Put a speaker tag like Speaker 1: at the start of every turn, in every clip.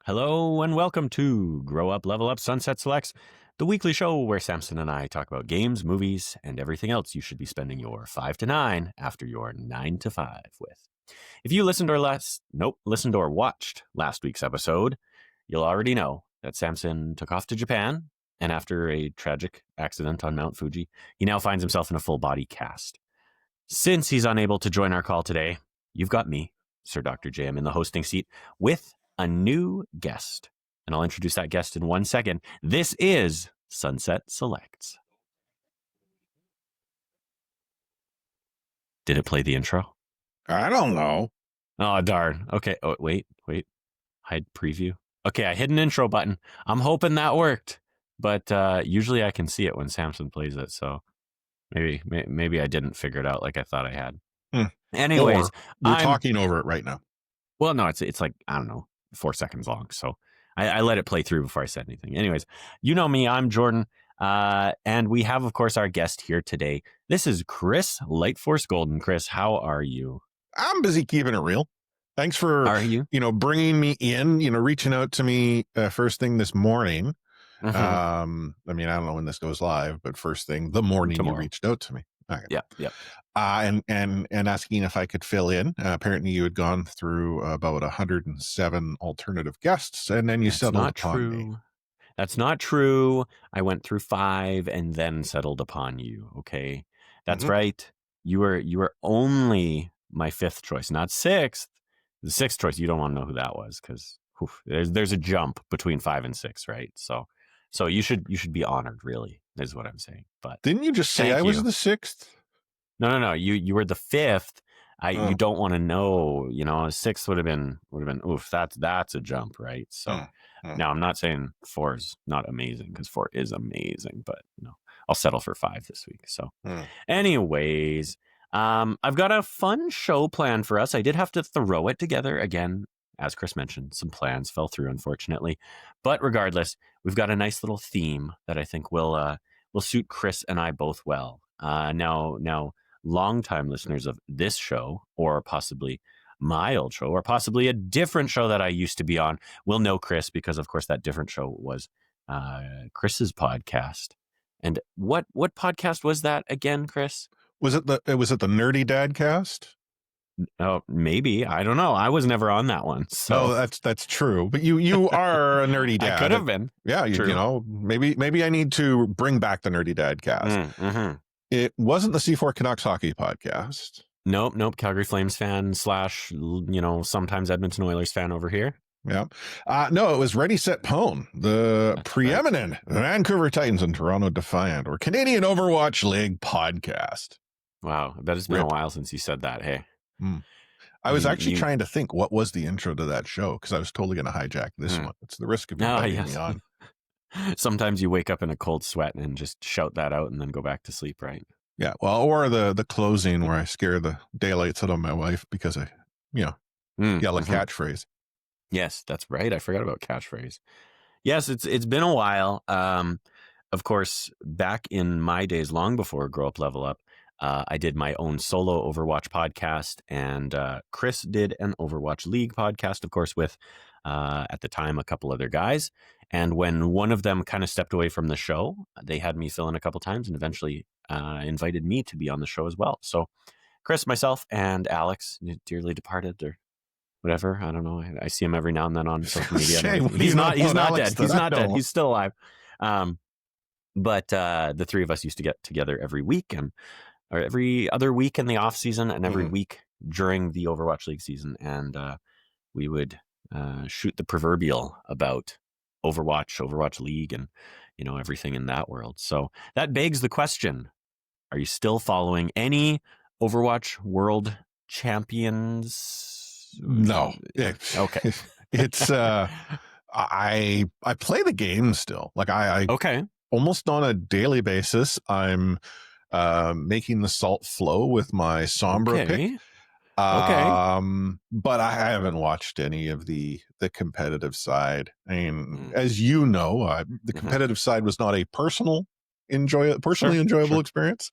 Speaker 1: Hello and welcome to Grow Up, Level Up, Sunset Selects, the weekly show where Samson and I talk about games, movies, and everything else you should be spending your 5 to 9 after your 9 to 5 with. If you listened or watched last week's episode, you'll already know that Samson took off to Japan, and after a tragic accident on Mount Fuji, he now finds himself in a full body cast. Since he's unable to join our call today, you've got me, Sir Dr. JM, in the hosting seat with a new guest. And I'll introduce that guest in 1 second. This is Sunset Selects. Did it play the intro?
Speaker 2: I don't know.
Speaker 1: Oh, darn. Okay. Oh, wait. Hide preview. Okay, I hit an intro button. I'm hoping that worked. But usually I can see it when Samson plays it. So maybe I didn't figure it out like I thought I had. Anyways,
Speaker 2: we're talking over it right now.
Speaker 1: Well, no, it's like, I don't know, 4 seconds long. So I let it play through before I said anything. Anyways, you know me, I'm Jordan. And we have, of course, our guest here today. This is Chris Lightforce Golden. Chris, how are you?
Speaker 2: I'm busy keeping it real. Thanks for, bringing me in, reaching out to me first thing this morning.
Speaker 1: Mm-hmm.
Speaker 2: I don't know when this goes live, but first thing, the morning tomorrow. You reached out to me. Okay.
Speaker 1: Yeah.
Speaker 2: And asking if I could fill in. Apparently you had gone through about 107 alternative guests, and then you settled upon me.
Speaker 1: That's not true. I went through 5 and then settled upon you. Okay. That's right. You were only my 5th choice, not 6th. The 6th choice, you don't want to know who that was, because there's a jump between 5 and 6, right? So you should be honored, really, is what I'm saying. But
Speaker 2: didn't you just say I was the 6th?
Speaker 1: No. You were the 5th. You don't want to know. 6th would have been oof. That's a jump, right? So now I'm not saying 4 is not amazing, because 4 is amazing, but I'll settle for 5 this week. So, anyways, I've got a fun show planned for us. I did have to throw it together again. As Chris mentioned, some plans fell through, unfortunately. But regardless, we've got a nice little theme that I think will suit Chris and I both well. Now, longtime listeners of this show, or possibly my old show, or possibly a different show that I used to be on, will know Chris, because, of course, that different show was Chris's podcast. And what podcast was that again, Chris?
Speaker 2: Was it the Nerdy Dadcast?
Speaker 1: Oh, maybe. I don't know. I was never on that one. So
Speaker 2: that's true. But you are a nerdy dad.
Speaker 1: I could have been.
Speaker 2: Yeah, maybe I need to bring back the Nerdy Dadcast.
Speaker 1: Mm-hmm.
Speaker 2: It wasn't the C4 Canucks hockey podcast.
Speaker 1: Nope. Calgary Flames fan / sometimes Edmonton Oilers fan over here.
Speaker 2: Yeah. No, it was Ready, Set, Pwn, the preeminent Vancouver Titans and Toronto Defiant, or Canadian Overwatch League podcast.
Speaker 1: Wow. I bet it's been a while since you said that. Hey.
Speaker 2: I was actually trying to think what was the intro to that show, because I was totally going to hijack this one. It's the risk of you me on.
Speaker 1: Sometimes you wake up in a cold sweat and just shout that out and then go back to sleep, right?
Speaker 2: Yeah, well, or the closing where I scare the daylights out of my wife because I, yell a catchphrase.
Speaker 1: Yes, that's right. I forgot about catchphrase. Yes, it's been a while. Of course, back in my days, long before Grow Up, Level Up, I did my own solo Overwatch podcast, and Chris did an Overwatch League podcast, of course, with, at the time, a couple other guys. And when one of them kind of stepped away from the show, they had me fill in a couple times and eventually invited me to be on the show as well. So Chris, myself, and Alex, dearly departed, or whatever. I don't know. I see him every now and then on social media. He's not dead. He's not dead. He's still alive. But the three of us used to get together every week, or every other week in the off season, and every week during the Overwatch League season. And we would shoot the proverbial about Overwatch League, and, everything in that world. So that begs the question, are you still following any Overwatch World Champions?
Speaker 2: No.
Speaker 1: Okay.
Speaker 2: It's, I play the game still. Like
Speaker 1: okay.
Speaker 2: Almost on a daily basis, I'm making the salt flow with my Sombra pick. But I haven't watched any of the competitive side. I mean, as you know, the competitive side was not a personally enjoyable experience.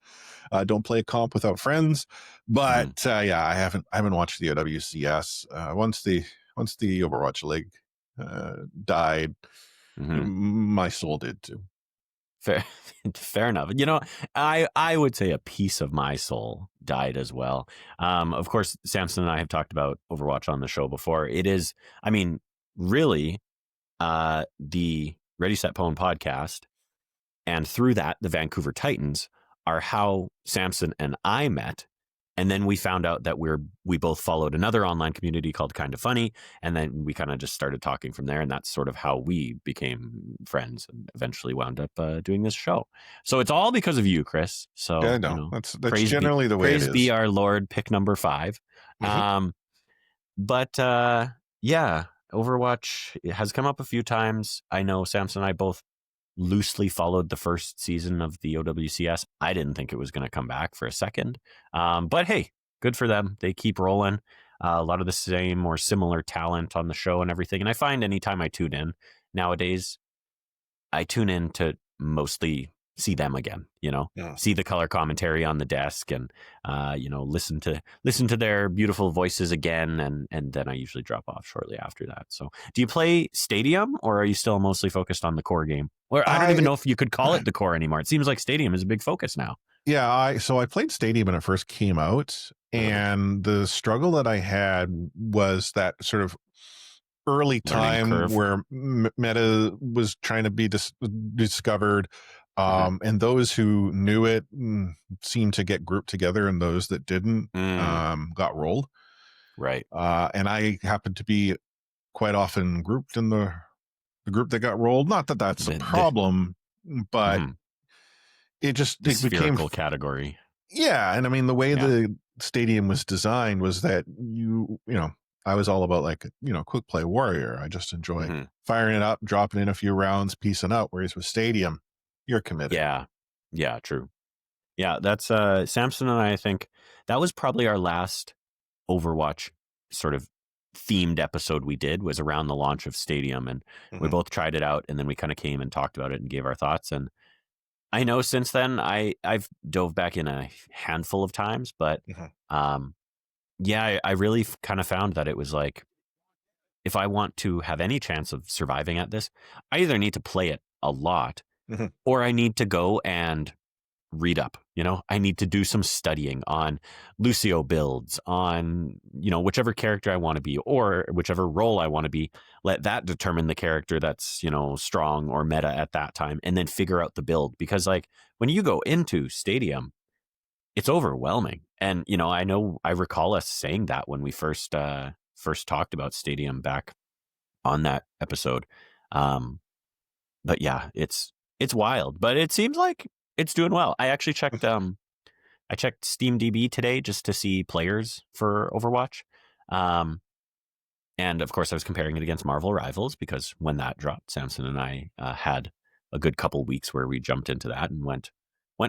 Speaker 2: Don't play a comp without friends, but I haven't watched the WCS. Once the Overwatch League died,
Speaker 1: Mhm.
Speaker 2: my soul did too.
Speaker 1: Fair, fair enough. You know, I would say a piece of my soul died as well. Of course, Samson and I have talked about Overwatch on the show before. It is, I mean, really, the Ready Set Pwn podcast, and through that, the Vancouver Titans are how Samson and I met. And then we found out that we both followed another online community called Kind of Funny, and then we kind of just started talking from there, and that's sort of how we became friends, and eventually wound up doing this show. So it's all because of you, Chris.
Speaker 2: Yeah,
Speaker 1: So
Speaker 2: no, that's generally the way it
Speaker 1: praise be
Speaker 2: is.
Speaker 1: our Lord. Pick number 5.
Speaker 2: Hmm.
Speaker 1: Um, but yeah, Overwatch has come up a few times. I know Samson and I both loosely followed the first season of the OWCS. I didn't think it was going to come back for a second. But hey, good for them. They keep rolling. A lot of the same or similar talent on the show and everything. And I find anytime I tune in nowadays, I tune in to mostly see them again,
Speaker 2: Yeah.
Speaker 1: see the color commentary on the desk, and listen to their beautiful voices again, and then I usually drop off shortly after that. So do you play Stadium, or are you still mostly focused on the core game? Or I don't even
Speaker 2: I
Speaker 1: know if you could call it the core anymore. It seems like Stadium is a big focus now.
Speaker 2: Yeah, I played Stadium when it first came out,
Speaker 1: Uh-huh.
Speaker 2: and the struggle that I had was that sort of early
Speaker 1: Learning
Speaker 2: time
Speaker 1: curve.
Speaker 2: where meta was trying to be discovered,
Speaker 1: Uh-huh.
Speaker 2: and those who knew it seemed to get grouped together, and those that didn't
Speaker 1: Mm,
Speaker 2: got rolled.
Speaker 1: right.
Speaker 2: And I happened to be quite often grouped in the group that got rolled. Not that that's a
Speaker 1: The
Speaker 2: problem, but
Speaker 1: mhm,
Speaker 2: it became.
Speaker 1: spherical category.
Speaker 2: Yeah, and I mean the way
Speaker 1: Yeah.
Speaker 2: the stadium was designed was that I was all about like, quick play warrior. I just enjoy
Speaker 1: Hmm.
Speaker 2: firing it up, dropping in a few rounds, piecing out. Whereas with stadium, you're committed.
Speaker 1: Yeah. Yeah. True. Yeah. That's Samson and I think that was probably our last Overwatch sort of themed episode we did, was around the launch of Stadium, and we
Speaker 2: Hmm.
Speaker 1: both tried it out, and then we kind of came and talked about it and gave our thoughts. And I know since then I've dove back in a handful of times, but
Speaker 2: Hmm.
Speaker 1: um yeah, I really kind of found that it was like, if I want to have any chance of surviving at this, I either need to play it a lot,
Speaker 2: Hmm.
Speaker 1: or I need to go and read up. I need to do some studying on Lucio builds, on whichever character I want to be, or whichever role I want to be. Let that determine the character that's strong or meta at that time, and then figure out the build. Because like when you go into Stadium, it's overwhelming. And I know I recall us saying that when we first talked about Stadium back on that episode. um but yeah, it's wild, but it seems like it's doing well. I actually checked SteamDB today just to see players for Overwatch. Um, and of course, I was comparing it against Marvel Rivals, because when that dropped, Samson and I had a good couple weeks where we jumped into that and went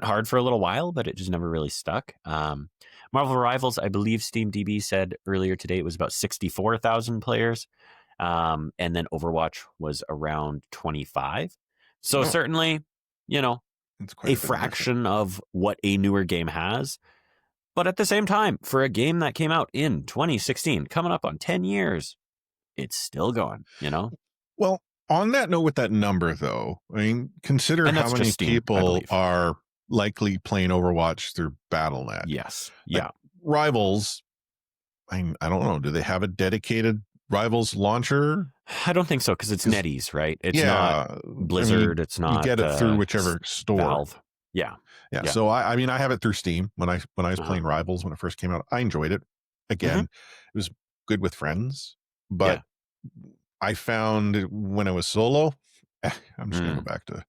Speaker 1: hard for a little while, but it just never really stuck. Marvel Rivals, I believe SteamDB said earlier today, it was about 64,000 players. And then Overwatch was around 25. So
Speaker 2: Oh,
Speaker 1: certainly, you know,
Speaker 2: it's quite
Speaker 1: a
Speaker 2: a bit of difference.
Speaker 1: fraction of what a newer game has. But at the same time, for a game that came out in 2016, coming up on 10 years, it's still going.
Speaker 2: Well, on that note, with that number though, I mean, consider
Speaker 1: And
Speaker 2: how
Speaker 1: that's just
Speaker 2: many
Speaker 1: Steam, I
Speaker 2: people
Speaker 1: believe.
Speaker 2: are likely playing Overwatch through BattleNet.
Speaker 1: Yes.
Speaker 2: Like
Speaker 1: Yeah.
Speaker 2: Rivals, I don't know. Do they have a dedicated Rivals launcher?
Speaker 1: I don't think so, because it's
Speaker 2: Because
Speaker 1: NetEase, right? It's not
Speaker 2: yeah, I mean,
Speaker 1: Blizzard. It's
Speaker 2: you
Speaker 1: not
Speaker 2: get it through whichever store.
Speaker 1: Valve. Yeah.
Speaker 2: Yeah.
Speaker 1: Yeah.
Speaker 2: So I mean, I have it through Steam. When I was
Speaker 1: Uh-huh.
Speaker 2: playing Rivals when it first came out, I enjoyed it.
Speaker 1: Hmm.
Speaker 2: Again, it was good with friends, but
Speaker 1: Yeah.
Speaker 2: I found when I was solo, I'm just gonna go
Speaker 1: Mm.
Speaker 2: back to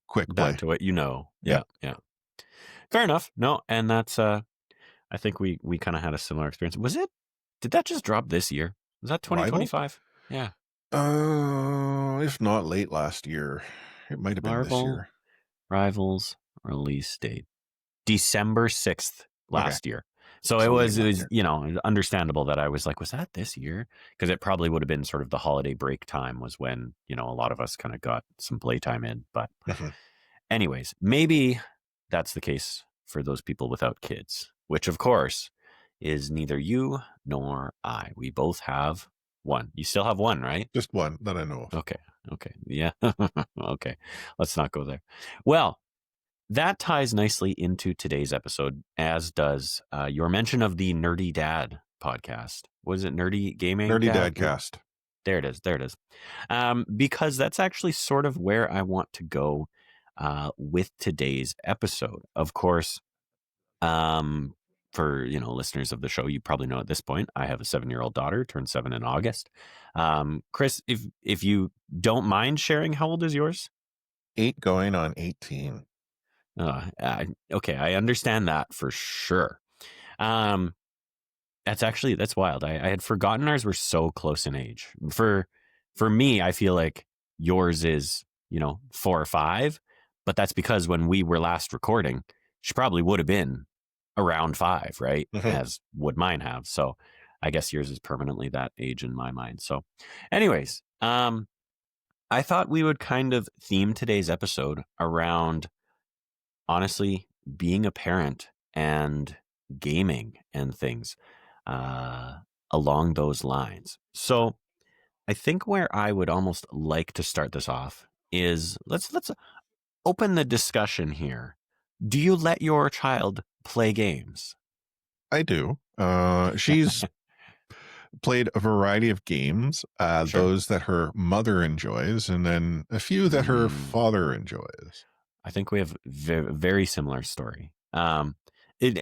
Speaker 2: quick
Speaker 1: Back
Speaker 2: play.
Speaker 1: to what you know.
Speaker 2: Yeah.
Speaker 1: Yeah. Yeah. Fair enough. No, and that's I think we kind of had a similar experience. Did that just drop this year? Was that
Speaker 2: Rivals?
Speaker 1: 2025? Yeah.
Speaker 2: If not late last year, it might have been this
Speaker 1: Marvel
Speaker 2: year.
Speaker 1: Rivals release date December 6th
Speaker 2: Okay,
Speaker 1: last year. So it
Speaker 2: so late
Speaker 1: was it
Speaker 2: last
Speaker 1: was,
Speaker 2: year.
Speaker 1: understandable that I was like, was that this year? Because it probably would have been sort of the holiday break time, was when, a lot of us kind of got some playtime in. But
Speaker 2: Mhm.
Speaker 1: anyways, maybe that's the case for those people without kids, which of course is neither you nor I. We both have One. You still have one, right?
Speaker 2: Just one that I know of.
Speaker 1: Okay. Okay. Yeah. Okay. Let's not go there. Well, that ties nicely into today's episode, as does your mention of the Nerdy Dad podcast. Was it Nerdy Gaming
Speaker 2: Nerdy
Speaker 1: Dad?
Speaker 2: Dadcast.
Speaker 1: There it is. There it is. Because that's actually sort of where I want to go with today's episode. Of course, for listeners of the show, you probably know at this point, I have a 7-year-old daughter, turned 7 in August. Chris, if you don't mind sharing, how old is yours?
Speaker 2: 8 going on 18.
Speaker 1: Okay, I understand that for sure. That's wild. I had forgotten ours were so close in age. For me, I feel like yours is 4 or 5, but that's because when we were last recording, she probably would have been around 5, right?
Speaker 2: Mhm.
Speaker 1: As would mine have. So I guess yours is permanently that age in my mind. So, anyways, I thought we would kind of theme today's episode around honestly being a parent and gaming and things uh, along those lines. So I think where I would almost like to start this off is let's open the discussion here. Do you let your child play games?
Speaker 2: I do. She's played a variety of games,
Speaker 1: Sure.
Speaker 2: those that her mother enjoys, and then a few that her
Speaker 1: Mm,
Speaker 2: father enjoys.
Speaker 1: I think we have very similar story.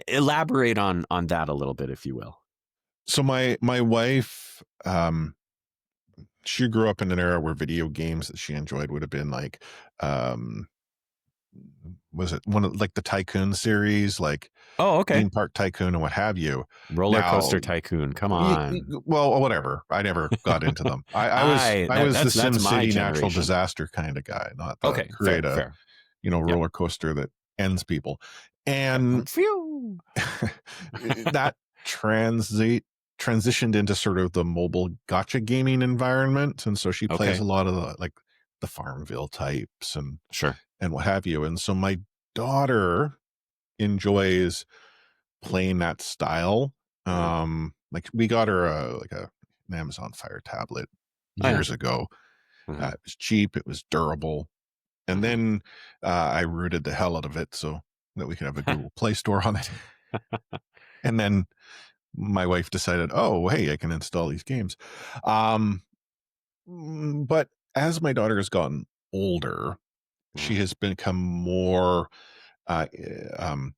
Speaker 1: Elaborate on that a little bit, if you will.
Speaker 2: So my wife, she grew up in an era where video games that she enjoyed would have been like, um, was it one of like the Tycoon series, like
Speaker 1: Oh, okay.
Speaker 2: Theme Park Tycoon and what have you.
Speaker 1: Roller
Speaker 2: Now,
Speaker 1: Coaster Tycoon. Come on.
Speaker 2: well, whatever. I never got into them. I was the
Speaker 1: That's
Speaker 2: Sim
Speaker 1: my
Speaker 2: City natural
Speaker 1: generation.
Speaker 2: disaster kind of guy, not the
Speaker 1: Okay, fair,
Speaker 2: create a
Speaker 1: fair. Yep.
Speaker 2: roller coaster that ends people.
Speaker 1: Yep.
Speaker 2: And
Speaker 1: Phew.
Speaker 2: that transitioned into sort of the mobile gotcha gaming environment, and so she plays
Speaker 1: Okay.
Speaker 2: a lot of the Farmville types
Speaker 1: Sure.
Speaker 2: and what have you. And so my daughter enjoys playing that style.
Speaker 1: Yeah.
Speaker 2: Like we got her an Amazon Fire tablet
Speaker 1: Oh yeah.
Speaker 2: years ago.
Speaker 1: Hmm.
Speaker 2: It was cheap, it was durable, and
Speaker 1: Hmm.
Speaker 2: then I rooted the hell out of it so that we could have a Google Play Store on it. And then my wife decided, oh, hey, I can install these games. Um, but as my daughter has gotten older, she has become uh, um,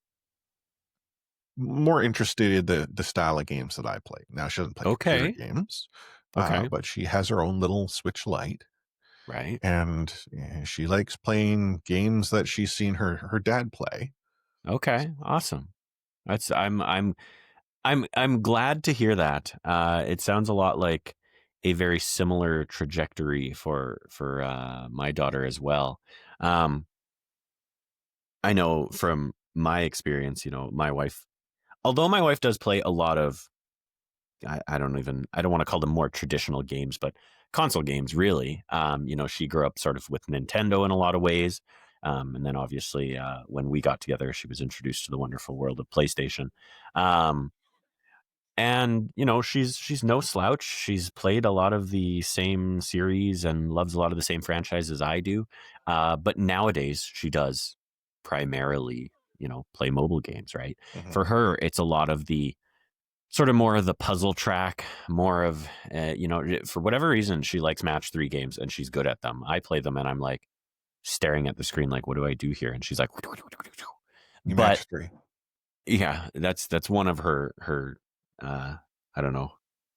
Speaker 2: more interested in the style of games that I play. Now she doesn't play computer
Speaker 1: Okay.
Speaker 2: games,
Speaker 1: Okay.
Speaker 2: but she has her own little Switch Lite,
Speaker 1: Right.
Speaker 2: and she likes playing games that she's seen her dad play.
Speaker 1: Okay. Awesome. That's I'm glad to hear that. It sounds a lot like a very similar trajectory for my daughter as well. Um, I know from my experience, my wife, although my wife does play a lot of I don't want to call them more traditional games, but console games really. She grew up sort of with Nintendo in a lot of ways. And then obviously when we got together, she was introduced to the wonderful world of PlayStation. Um, and she's no slouch. She's played a lot of the same series and loves a lot of the same franchises I do. But nowadays she does primarily, play mobile games, right?
Speaker 2: Mhm.
Speaker 1: For her, it's a lot of the sort of more of the puzzle track, more of, for whatever reason, she likes match 3 games and she's good at them. I play them and I'm like staring at the screen, like, what do I do here? And she's like,
Speaker 2: You
Speaker 1: but
Speaker 2: match three.
Speaker 1: yeah, that's one of her, uh, I don't know,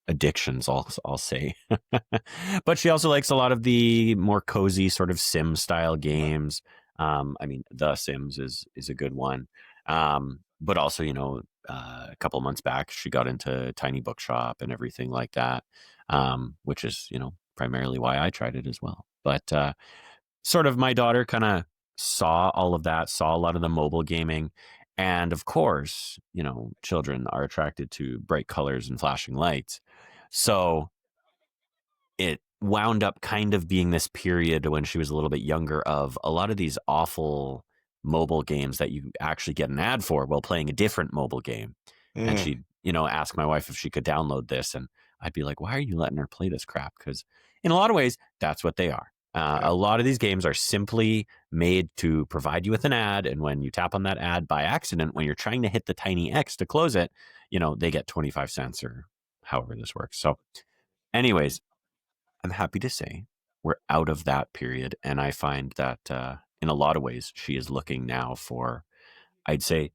Speaker 1: addictions, I'll say. But she also likes a lot of the more cozy sort of sim style games. I mean, The Sims is a good one. But also, a couple of months back, she got into Tiny Bookshop and everything like that, which is, primarily why I tried it as well. But sort of my daughter kind of saw all of that, saw a lot of the mobile gaming. And of course, children are attracted to bright colors and flashing lights. So it wound up kind of being this period when she was a little bit younger of a lot of these awful mobile games that you actually get an ad for while playing a different mobile game. And
Speaker 2: Mm.
Speaker 1: she'd, ask my wife if she could download this. And I'd be like, why are you letting her play this crap? Because in a lot of ways, that's what they are.
Speaker 2: Yeah.
Speaker 1: A lot of these games are simply made to provide you with an ad. And when you tap on that ad by accident, when you're trying to hit the tiny X to close it, they get 25 cents or however this works. So, anyways, I'm happy to say we're out of that period. And I find that in a lot of ways, she is looking now for, I'd say,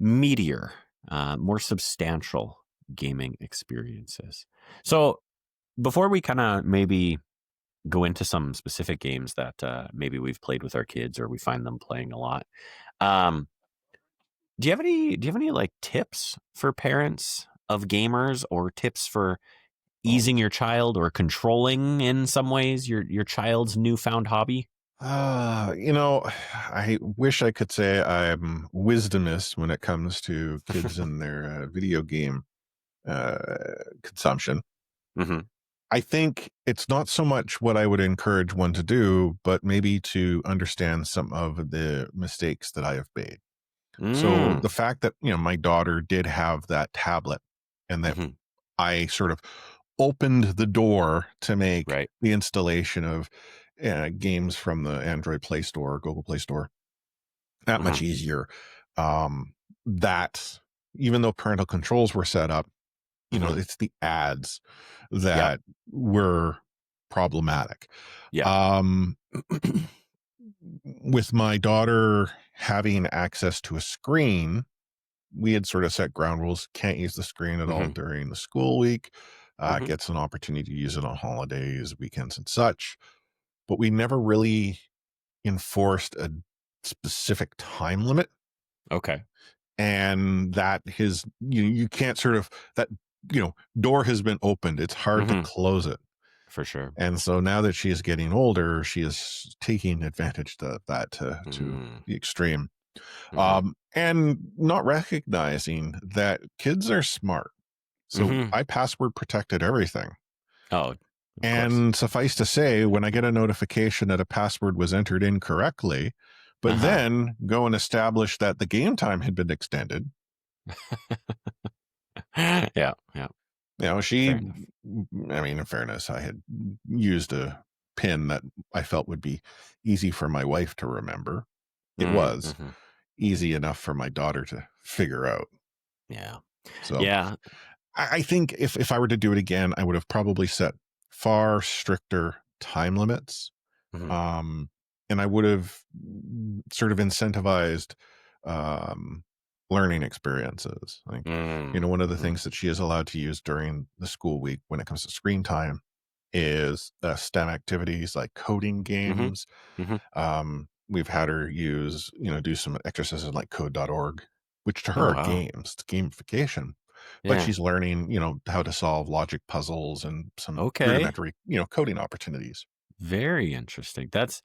Speaker 1: meatier, more substantial gaming experiences. So, before we kind of maybe go into some specific games that maybe we've played with our kids or we find them playing a lot, um, do you have any like tips for parents of gamers or tips for
Speaker 2: Oh.
Speaker 1: easing your child or controlling in some ways your child's newfound hobby?
Speaker 2: I wish I could say I'm wisdomist when it comes to kids and their video game uh, consumption.
Speaker 1: Hmm.
Speaker 2: I think it's not so much what I would encourage one to do, but maybe to understand some of the mistakes that I have made. So
Speaker 1: Mm.
Speaker 2: the fact that, my daughter did have that tablet and that
Speaker 1: Hmm.
Speaker 2: I sort of opened the door to make
Speaker 1: Right.
Speaker 2: the installation of games from the Android Play Store, Google Play Store, that
Speaker 1: Hmm.
Speaker 2: much easier. That even though parental controls were set up,
Speaker 1: Hmm.
Speaker 2: it's the ads
Speaker 1: Yep.
Speaker 2: that were problematic.
Speaker 1: Yep.
Speaker 2: Um, with my daughter having access to a screen, we had sort of set ground rules. Can't use the screen at all
Speaker 1: Hmm.
Speaker 2: during the school week.
Speaker 1: Hmm.
Speaker 2: Gets an opportunity to use it on holidays, weekends, and such. But we never really enforced a specific time limit,
Speaker 1: Okay.
Speaker 2: and that his you can't sort of that door has been opened. It's hard to
Speaker 1: Hmm.
Speaker 2: close it.
Speaker 1: For sure.
Speaker 2: And so now that she is getting older, she is taking advantage of that to
Speaker 1: Mm.
Speaker 2: the extreme,
Speaker 1: Hmm.
Speaker 2: and not recognizing that kids are smart. So
Speaker 1: Hmm.
Speaker 2: I password protected everything.
Speaker 1: Oh, of course.
Speaker 2: And suffice to say, when I get a notification that a password was entered incorrectly, but
Speaker 1: Uh-huh.
Speaker 2: then go and establish that the game time had been extended,
Speaker 1: Yeah. Yeah.
Speaker 2: she,
Speaker 1: Fair enough.
Speaker 2: I mean, in fairness, I had used a pin that I felt would be easy for my wife to remember. It was
Speaker 1: Mm-hmm.
Speaker 2: easy enough for my daughter to figure out.
Speaker 1: Yeah.
Speaker 2: So
Speaker 1: Yeah.
Speaker 2: I think if I were to do it again, I would have probably set far stricter time limits.
Speaker 1: Hmm.
Speaker 2: Um, and I would have sort of incentivized um, learning experiences. Like, one of the
Speaker 1: Mm-hmm.
Speaker 2: things that she is allowed to use during the school week when it comes to screen time is STEM activities like coding
Speaker 1: Hmm.
Speaker 2: games.
Speaker 1: Hmm.
Speaker 2: We've had her do some exercises like code.org, which to
Speaker 1: Oh,
Speaker 2: her are
Speaker 1: wow.
Speaker 2: games, it's gamification. But
Speaker 1: Yeah.
Speaker 2: she's learning, how to solve logic puzzles and some
Speaker 1: Okay.
Speaker 2: rudimentary, coding opportunities.
Speaker 1: Very interesting. That's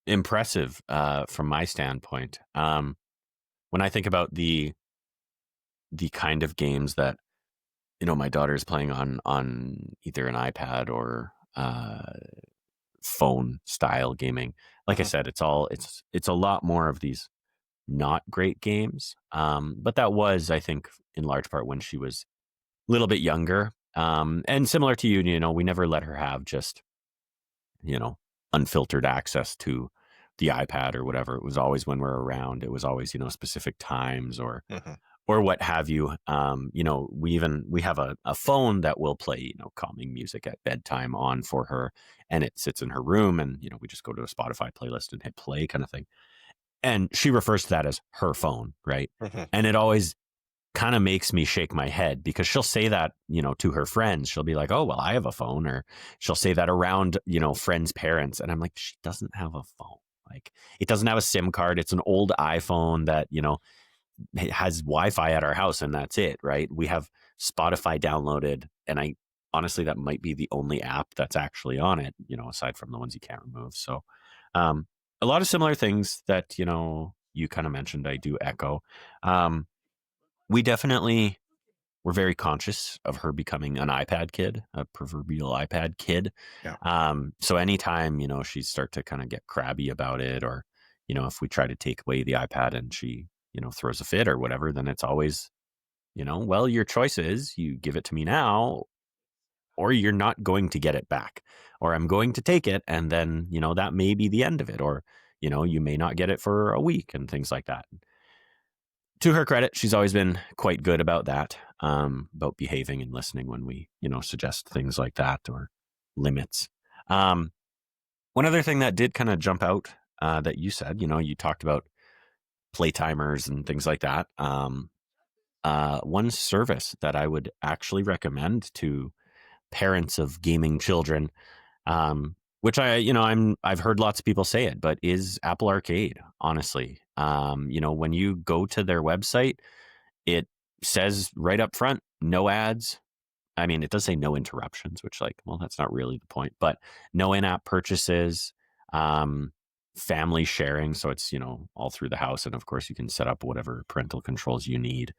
Speaker 1: impressive from my standpoint. When I think about the kind of games that my daughter is playing on either an iPad or phone style gaming, like I
Speaker 2: Mhm.
Speaker 1: said, it's a lot more of these not great games. But that was, I think, in large part when she was a little bit younger. And similar to you, we never let her have just, you know, unfiltered access to the iPad or whatever. It was always when we're around. It was always, specific times
Speaker 2: Mhm.
Speaker 1: or what have you. We have a phone that will play, calming music at bedtime on for her, and it sits in her room, and we just go to a Spotify playlist and hit play kind of thing. And she refers to that as her phone, right?
Speaker 2: Mhm.
Speaker 1: And it always kind of makes me shake my head because she'll say that, to her friends. She'll be like, "Oh, well, I have a phone," or she'll say that around, friends' parents. And I'm like, she doesn't have a phone. Like, it doesn't have a SIM card. It's an old iPhone that, it has Wi-Fi at our house, and that's it, right? We have Spotify downloaded, and I honestly, that might be the only app that's actually on it, aside from the ones you can't remove. So, um, a lot of similar things that you kind of mentioned, I do echo. Um, we definitely were very conscious of her becoming an iPad kid, a proverbial iPad kid.
Speaker 2: Yeah.
Speaker 1: So anytime she'd start to kind of get crabby about it, or if we try to take away the iPad and she throws a fit or whatever, then it's always well, your choice is you give it to me now, or you're not going to get it back, or I'm going to take it. And then, that may be the end of it. Or, you may not get it for a week and things like that. To her credit, she's always been quite good about that, about behaving and listening when we, suggest things like that or limits. One other thing that did kind of jump out that you said, you talked about play timers and things like that. One service that I would actually recommend to parents of gaming children, which I've heard lots of people say it, but is Apple Arcade. Honestly, when you go to their website, it says right up front, no ads. I mean, it does say no interruptions, which, like, well, that's not really the point, but no in-app purchases, um, family sharing. So it's, all through the house. And of course, you can set up whatever parental controls you need.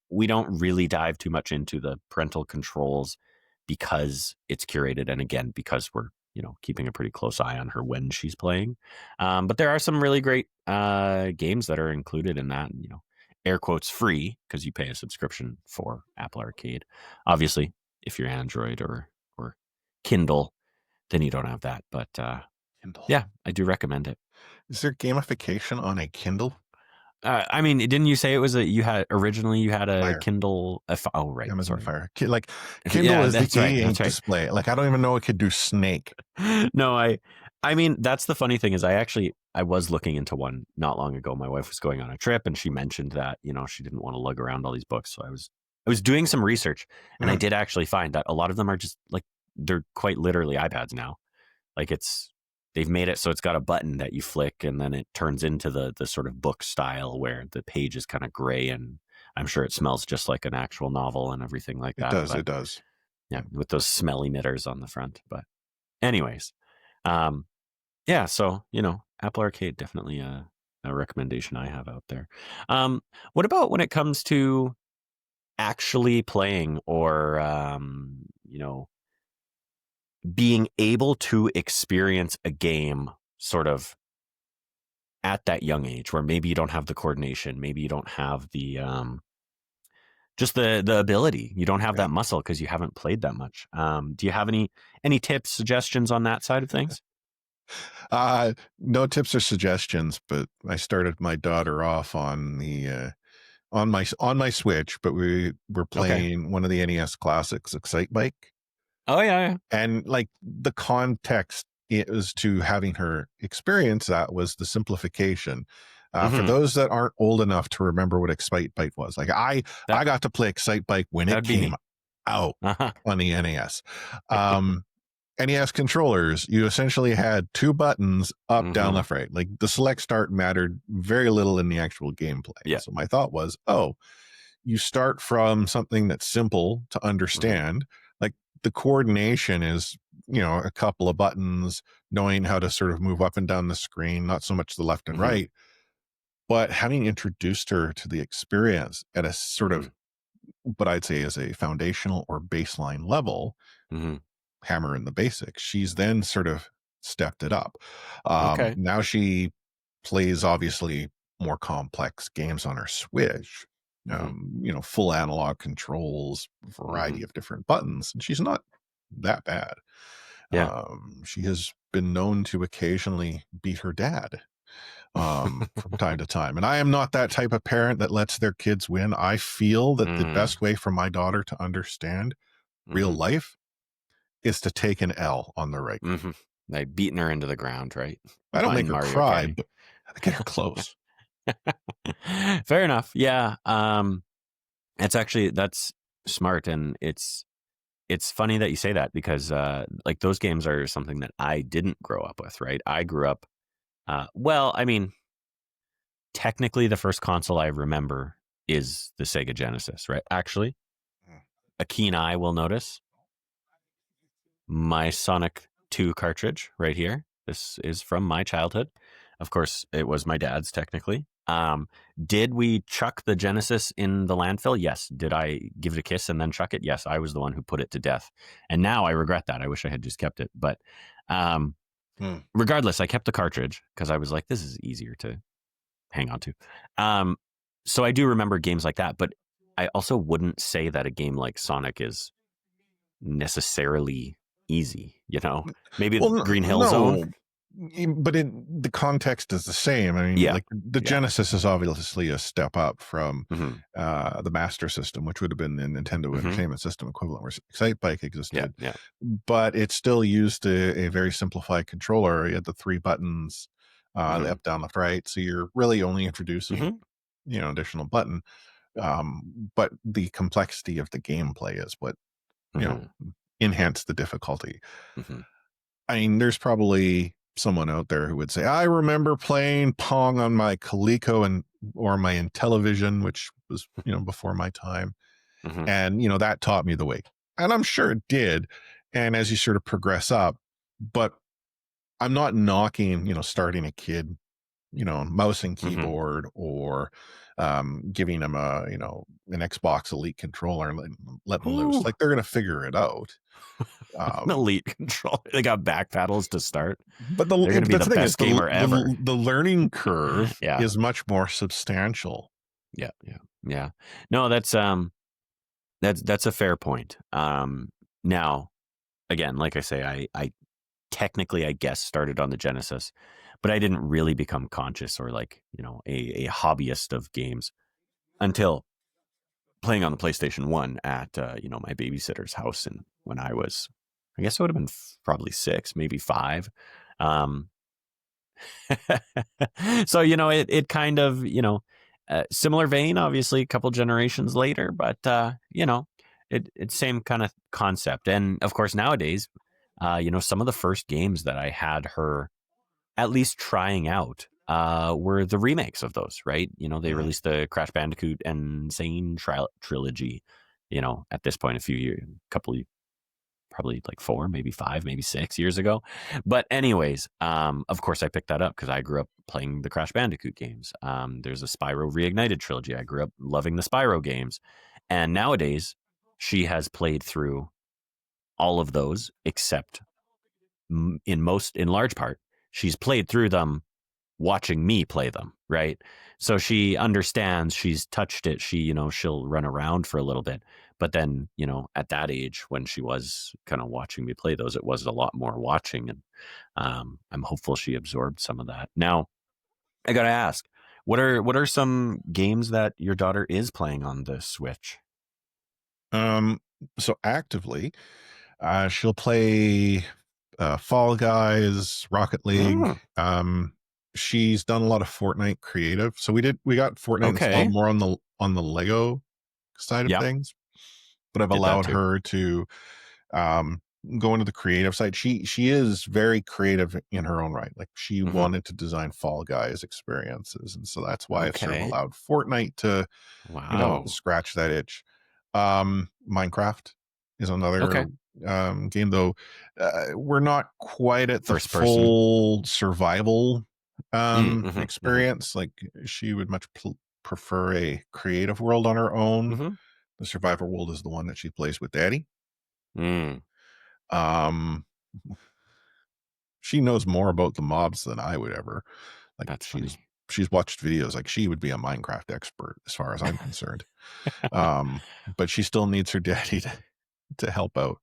Speaker 1: We don't really dive too much into the parental controls because it's curated. And again, because we're, keeping a pretty close eye on her when she's playing. But there are some really great games that are included in that, air quotes free, because you pay a subscription for Apple Arcade. Obviously, if you're Android or Kindle, then you don't have that. But
Speaker 2: Kindle.
Speaker 1: yeah, I do recommend it.
Speaker 2: Is there gamification on a Kindle?
Speaker 1: I mean, didn't you say it was you had a
Speaker 2: Fire.
Speaker 1: Kindle? Oh, right.
Speaker 2: Amazon
Speaker 1: Sorry.
Speaker 2: Fire. Like Kindle
Speaker 1: Yeah,
Speaker 2: is the
Speaker 1: that's right.
Speaker 2: e-ink
Speaker 1: That's right.
Speaker 2: display. Like I don't even know it could do Snake.
Speaker 1: No, I mean, that's the funny thing is I was looking into one not long ago. My wife was going on a trip and she mentioned that, she didn't want to lug around all these books. So I was doing some research and I did actually find that a lot of them are just like, they're quite literally iPads now. Like they've made it so it's got a button that you flick and then it turns into the sort of book style where the page is kind of gray, and I'm sure it smells just like an actual novel and everything like
Speaker 2: It
Speaker 1: that.
Speaker 2: does.
Speaker 1: But
Speaker 2: It does.
Speaker 1: yeah, with those smelly knitters on the front. But anyways, um, yeah, so, Apple Arcade, definitely a recommendation I have out there. What about when it comes to actually playing or, being able to experience a game sort of at that young age where maybe you don't have the coordination, maybe you don't have the, just the ability, you don't have
Speaker 2: Yeah.
Speaker 1: that muscle because you haven't played that much. Do you have any tips, suggestions on that side of things?
Speaker 2: No tips or suggestions, but I started my daughter off on the on my Switch, but we were
Speaker 1: Okay.
Speaker 2: playing one of the NES classics, Excite Bike.
Speaker 1: Oh, yeah.
Speaker 2: And like the context is to having her experience that was the simplification. For
Speaker 1: Mm-hmm.
Speaker 2: those that aren't old enough to remember what Excite Bike was, like I got to play Excite Bike when it
Speaker 1: That'd be
Speaker 2: came
Speaker 1: me.
Speaker 2: out
Speaker 1: Uh-huh.
Speaker 2: on the NES. NES controllers, you essentially had two buttons, up, down,
Speaker 1: Mm-hmm.
Speaker 2: left, right. Like the select start mattered very little in the actual gameplay.
Speaker 1: Yeah.
Speaker 2: So my thought was, oh, you start from something that's simple to
Speaker 1: Mm-hmm.
Speaker 2: understand. Like the coordination is, a couple of buttons, knowing how to sort of move up and down the screen, not so much the left and
Speaker 1: Mm-hmm.
Speaker 2: right, but having introduced her to the experience at a sort
Speaker 1: Mm-hmm.
Speaker 2: of what I'd say is a foundational or baseline level,
Speaker 1: Mm-hmm.
Speaker 2: hammer in the basics. She's then sort of stepped it up.
Speaker 1: Okay.
Speaker 2: Now she plays obviously more complex games on her Switch.
Speaker 1: Mm-hmm.
Speaker 2: Full analog controls,
Speaker 1: Mm-hmm.
Speaker 2: variety of different buttons, and she's not that bad.
Speaker 1: Yeah.
Speaker 2: She has been known to occasionally beat her dad from time to time. And I am not that type of parent that lets their kids win. I feel that the
Speaker 1: Mm-hmm.
Speaker 2: best way for my daughter to understand real
Speaker 1: Mm-hmm.
Speaker 2: life is to take an L on the regular.
Speaker 1: Mm-hmm. Like beating her into the ground, right?
Speaker 2: I don't
Speaker 1: Not
Speaker 2: make
Speaker 1: in
Speaker 2: her
Speaker 1: Mario
Speaker 2: cry,
Speaker 1: Academy.
Speaker 2: but I get her close.
Speaker 1: Fair enough. Yeah. That's smart, and it's funny that you say that because like those games are something that I didn't grow up with, right? I grew up well, I mean, technically the first console I remember is the Sega Genesis, right? Actually, a keen eye will notice my Sonic 2 cartridge right here. This is from my childhood. Of course, it was my dad's technically. Did we chuck the Genesis in the landfill? Yes. Did I give it a kiss and then chuck it? Yes. I was the one who put it to death. And now I regret that. I wish I had just kept it. But
Speaker 2: Hmm.
Speaker 1: regardless, I kept the cartridge because I was like, this is easier to hang on to. So I do remember games like that. But I also wouldn't say that a game like Sonic is necessarily easy, you know? Maybe
Speaker 2: Well,
Speaker 1: Green Hill Zone?
Speaker 2: no, but the context is the same. I mean,
Speaker 1: Yeah.
Speaker 2: like the
Speaker 1: Yeah.
Speaker 2: Genesis is obviously a step up from
Speaker 1: Mhm.
Speaker 2: the Master System, which would have been the Nintendo
Speaker 1: Mhm.
Speaker 2: Entertainment System equivalent, where Excitebike
Speaker 1: Yeah,
Speaker 2: existed,
Speaker 1: yeah.
Speaker 2: but it still used a very simplified controller. You had the three buttons,
Speaker 1: Mhm.
Speaker 2: up, down, left, right. So you're really only introducing,
Speaker 1: Mhm.
Speaker 2: additional button. But the complexity of the gameplay is what you know
Speaker 1: Mhm.
Speaker 2: enhanced the difficulty.
Speaker 1: Mhm.
Speaker 2: I mean, there's probably someone out there who would say, I remember playing Pong on my Coleco or my Intellivision, which was, before my time.
Speaker 1: Mhm.
Speaker 2: And, that taught me the way. And I'm sure it did. And as you sort of progress up, but I'm not knocking, starting a kid, mouse and
Speaker 1: Mhm.
Speaker 2: keyboard, or giving them an Xbox Elite controller and letting them loose.
Speaker 1: Ooh,
Speaker 2: Like they're going to figure it out.
Speaker 1: an
Speaker 2: Um,
Speaker 1: elite control. They got back paddles to start.
Speaker 2: But
Speaker 1: They're gonna be
Speaker 2: that's
Speaker 1: the
Speaker 2: the thing is
Speaker 1: best gamer ever.
Speaker 2: the learning curve
Speaker 1: Yeah.
Speaker 2: is much more substantial.
Speaker 1: Yeah, yeah, yeah. No, that's a fair point. Now, again, like I say, I technically, I guess, started on the Genesis, but I didn't really become conscious or like, a hobbyist of games until playing on the PlayStation 1 at, my babysitter's house, and when I was, I guess I would have been probably 6, maybe 5. Um, so, it kind of, similar vein, obviously, a couple generations later, but, it's same kind of concept. And of course, nowadays, some of the first games that I had her at least trying out were the remakes of those, right? They
Speaker 2: Mhm.
Speaker 1: released the Crash Bandicoot and Insane trilogy, at this point, a few years, couple, probably like 4, maybe 5, maybe 6 years ago. But anyways, of course, I picked that up because I grew up playing the Crash Bandicoot games. There's a Spyro Reignited trilogy. I grew up loving the Spyro games. And nowadays, she has played through all of those except in large part, she's played through them watching me play them, right? So she understands, she's touched it, she'll run around for a little bit. But then, at that age when she was kind of watching me play those, it was a lot more watching. And I'm hopeful she absorbed some of that. Now, I gotta ask, what are some games that your daughter is playing on the Switch?
Speaker 2: Um, so actively, she'll play Fall Guys, Rocket League.
Speaker 1: Mm,
Speaker 2: She's done a lot of Fortnite creative. So we got Fortnite installed
Speaker 1: okay.
Speaker 2: more on the Lego side of
Speaker 1: Yep.
Speaker 2: things, but I've
Speaker 1: Did that
Speaker 2: allowed
Speaker 1: too.
Speaker 2: her to um go into the creative side. She is very creative in her own right. Like she
Speaker 1: Hmm.
Speaker 2: wanted to design Fall Guys experiences, and so that's why I've sort of
Speaker 1: Okay.
Speaker 2: allowed Fortnite to
Speaker 1: Wow.
Speaker 2: scratch that itch. Minecraft is another
Speaker 1: Okay.
Speaker 2: game, though we're not quite at the
Speaker 1: First person.
Speaker 2: full survival
Speaker 1: Mm-hmm, mm-hmm,
Speaker 2: experience. Like she would much prefer a creative world on her own.
Speaker 1: mm-hmm.
Speaker 2: The survival world is the one that she plays with Daddy.
Speaker 1: Mm,
Speaker 2: Um, she knows more about the mobs than I would ever. Like
Speaker 1: that's funny.
Speaker 2: she's watched videos. Like she would be a Minecraft expert as far as I'm concerned. But she still needs her daddy to help out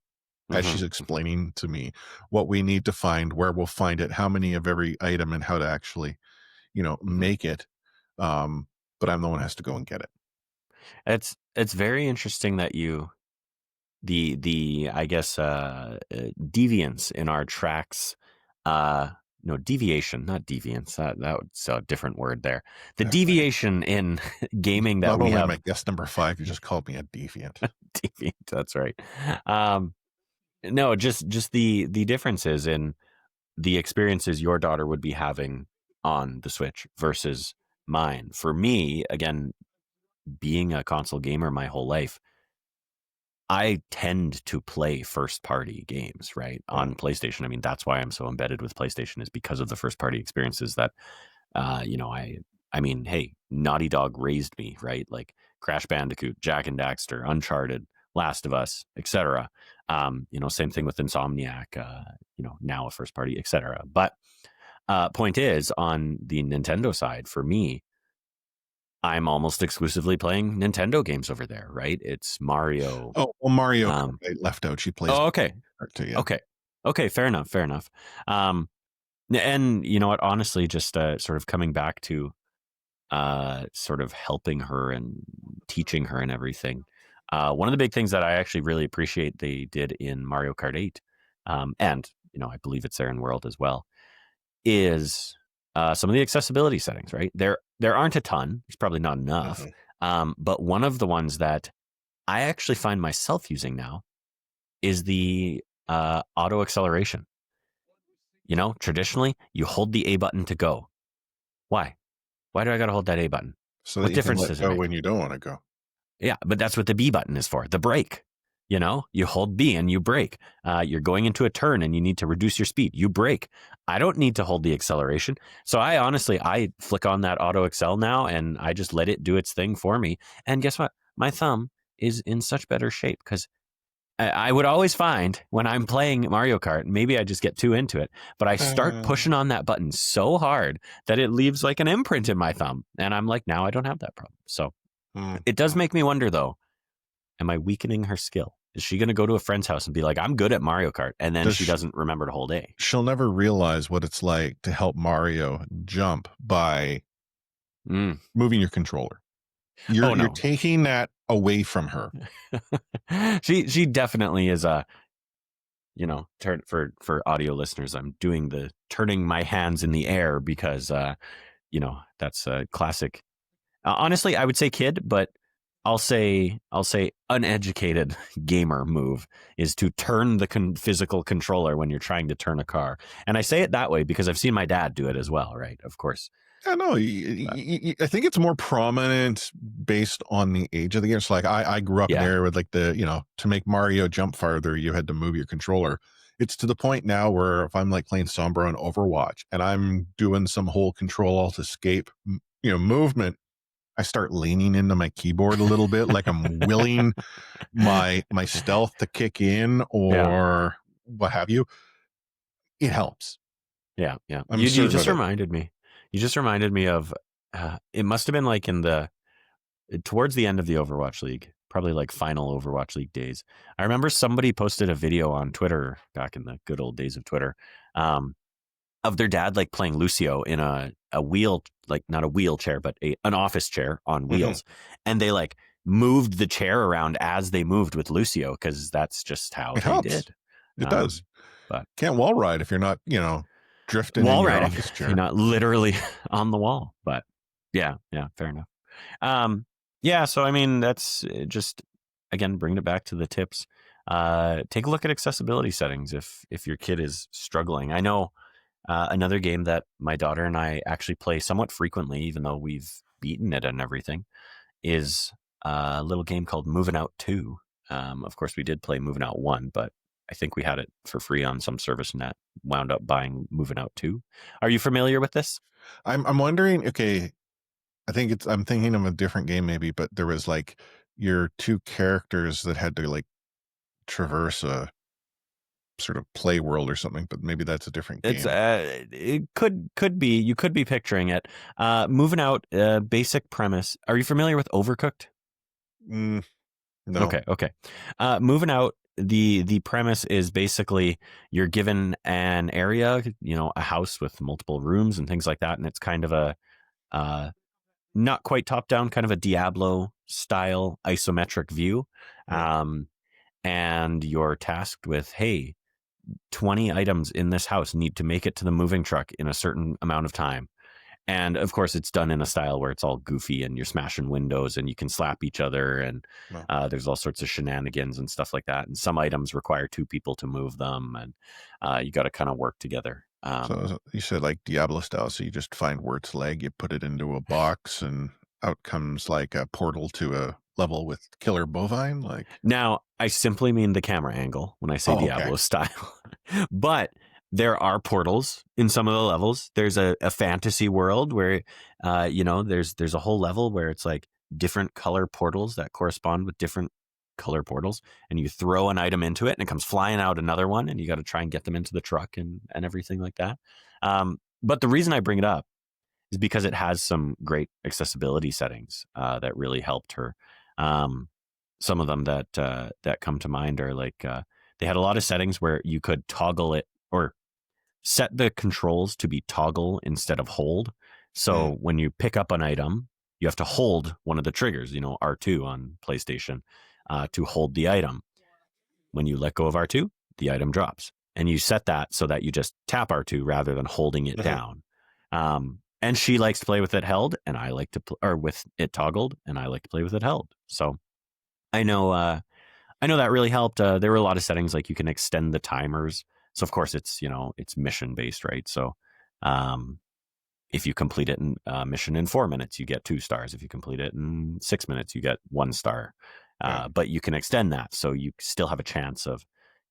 Speaker 2: as
Speaker 1: Hmm.
Speaker 2: she's
Speaker 1: Hmm.
Speaker 2: explaining to me what we need to find, where we'll find it, how many of every item, and how to actually,
Speaker 1: Hmm.
Speaker 2: make it. Um, but I'm the one who has to go and get it.
Speaker 1: It's very interesting that the I guess deviance in our tracks, no, deviation, not deviance, that's a different word there. The deviation in gaming that
Speaker 2: Not
Speaker 1: we
Speaker 2: only am I
Speaker 1: have.
Speaker 2: guest number 5, you just called me a deviant.
Speaker 1: Deviant, that's right. um no, just the differences in the experiences your daughter would be having on the Switch versus mine. For me, again, being a console gamer my whole life, I tend to play first party games, right? On
Speaker 2: Mm.
Speaker 1: PlayStation. I mean, that's why I'm so embedded with PlayStation, is because of the first party experiences that I mean, hey, Naughty Dog raised me, right? Like Crash Bandicoot, Jack and Daxter, Uncharted, Last of Us, etc. Same thing with Insomniac, now a first party, etc. But point is, on the Nintendo side, for me, I'm almost exclusively playing Nintendo games over there, right? It's Mario.
Speaker 2: Oh, well, Mario Kart
Speaker 1: Um,
Speaker 2: I left out. She plays
Speaker 1: oh, okay.
Speaker 2: Kart too, yeah.
Speaker 1: Okay. Okay. Fair enough. Fair enough. Um, and you know what? Honestly, just sort of coming back to sort of helping her and teaching her and everything. One of the big things that I actually really appreciate they did in Mario Kart 8, and you know I believe it's there in World as well, is some of the accessibility settings. Right there aren't a ton. There's probably not enough.
Speaker 2: Mhm.
Speaker 1: But one of the ones that I actually find myself using now is the auto acceleration. You know, traditionally you hold the A button to go. Why? Why do I got to hold that A button?
Speaker 2: So that
Speaker 1: What
Speaker 2: you can
Speaker 1: difference
Speaker 2: let
Speaker 1: does it
Speaker 2: go
Speaker 1: make?
Speaker 2: when you don't wanna go.
Speaker 1: Yeah, but that's what the B button is for, the brake. You know, you hold B and you brake. You're going into a turn and you need to reduce your speed. You brake. I don't need to hold the acceleration. So I honestly, I flick on that auto accel now and I just let it do its thing for me. And guess what? My thumb is in such better shape because I would always find when I'm playing Mario Kart, maybe I just get too into it, but I start
Speaker 2: Uh,
Speaker 1: pushing on that button so hard that it leaves like an imprint in my thumb. And I'm like, now I don't have that problem. So
Speaker 2: mm.
Speaker 1: it does make me wonder though, am I weakening her skill? Is she going to go to a friend's house and be like, I'm good at Mario Kart, and then
Speaker 2: Does
Speaker 1: she
Speaker 2: sh
Speaker 1: doesn't remember to hold A?
Speaker 2: She'll never realize what it's like to help Mario jump by
Speaker 1: Mm.
Speaker 2: moving your controller. You're
Speaker 1: Oh
Speaker 2: you're
Speaker 1: no.
Speaker 2: taking that away from her.
Speaker 1: She definitely is a, you know, turn for audio listeners, I'm doing the turning my hands in the air because you know, that's a classic. Honestly, I would say kid, but I'll say uneducated gamer move is to turn the physical controller when you're trying to turn a car. And I say it that way because I've seen my dad do it as well, right? Of course.
Speaker 2: Yeah, no,
Speaker 1: But
Speaker 2: I think it's more prominent based on the age of the game. So, like, I grew up in an
Speaker 1: yeah.
Speaker 2: area with like to make Mario jump farther, you had to move your controller. It's to the point now where if I'm like playing Sombra on Overwatch and I'm doing some whole Control Alt Escape, movement, I start leaning into my keyboard a little bit, like I'm willing my stealth to kick in
Speaker 1: Yeah.
Speaker 2: or what have you. It helps.
Speaker 1: Yeah. Yeah.
Speaker 2: I'm
Speaker 1: You
Speaker 2: certain
Speaker 1: just
Speaker 2: of it.
Speaker 1: reminded me. You just reminded me of it must have been like in the towards the end of the Overwatch League, probably like final Overwatch League days. I remember somebody posted a video on Twitter back in the good old days of Twitter. Um, of their dad like playing Lucio in a wheel, like not a wheelchair but an office chair on
Speaker 2: Mhm.
Speaker 1: wheels, and they like moved the chair around as they moved with Lucio because that's just how
Speaker 2: It
Speaker 1: they
Speaker 2: helps.
Speaker 1: did.
Speaker 2: It does.
Speaker 1: But
Speaker 2: Can't wall ride if you're not, drifting in
Speaker 1: wall
Speaker 2: your
Speaker 1: riding,
Speaker 2: office
Speaker 1: you're
Speaker 2: chair.
Speaker 1: not literally on the wall, but yeah, yeah, fair enough. Um, yeah, so I mean that's just again bringing it back to the tips. Take a look at accessibility settings if your kid is struggling. I know another game that my daughter and I actually play somewhat frequently, even though we've beaten it and everything, is a little game called Moving Out 2. Of course, we did play Moving Out 1, but I think we had it for free on some service net, wound up buying Moving Out 2. Are you familiar with this?
Speaker 2: I'm wondering, okay, I'm thinking of a different game maybe, but there was like your two characters that had to like traverse a sort of play world or something, but maybe that's a different
Speaker 1: It's
Speaker 2: game.
Speaker 1: it could be you could be picturing it. Moving Out, basic premise. Are you familiar with Overcooked?
Speaker 2: Mm, no.
Speaker 1: Okay, okay. Moving Out, the premise is basically you're given an area, you know, a house with multiple rooms and things like that, and it's kind of a uh, not quite top down, kind of a Diablo style isometric view.
Speaker 2: Right.
Speaker 1: Um, and you're tasked with, hey, 20 items in this house need to make it to the moving truck in a certain amount of time. And of course, it's done in a style where it's all goofy and you're smashing windows and you can slap each other. And
Speaker 2: No.
Speaker 1: there's all sorts of shenanigans and stuff like that. And some items require two people to move them. And you got to kind of work together.
Speaker 2: So you said like Diablo style, so you just find Wirt's leg, you put it into a box, and out comes like a portal to a level with killer bovine. Like,
Speaker 1: Now, I simply mean the camera angle when I say
Speaker 2: oh, okay.
Speaker 1: Diablo style. But there are portals in some of the levels. There's a fantasy world where, you know, there's a whole level where it's like different color portals that correspond with different color portals, and you throw an item into it, and it comes flying out another one, and you got to try and get them into the truck and everything like that. But the reason I bring it up is because it has some great accessibility settings that really helped her. Um, some of them that come to mind are like they had a lot of settings where you could toggle it or set the controls to be toggle instead of hold.
Speaker 2: Mm.
Speaker 1: So when you pick up an item, you have to hold one of the triggers, R2 on PlayStation, to hold the item. When you let go of R2, the item drops. And you set that so that you just tap R2 rather than holding it
Speaker 2: Mhm.
Speaker 1: down. And she likes to play with it held, and I like to, or with it toggled, and I like to play with it held. So I know, I know that really helped. There were a lot of settings like you can extend the timers. So of course it's mission based, right? So um, if you complete it in mission in 4 minutes, you get 2 stars. If you complete it in 6 minutes, you get 1 star.
Speaker 2: Yeah.
Speaker 1: But you can extend that, so you still have a chance of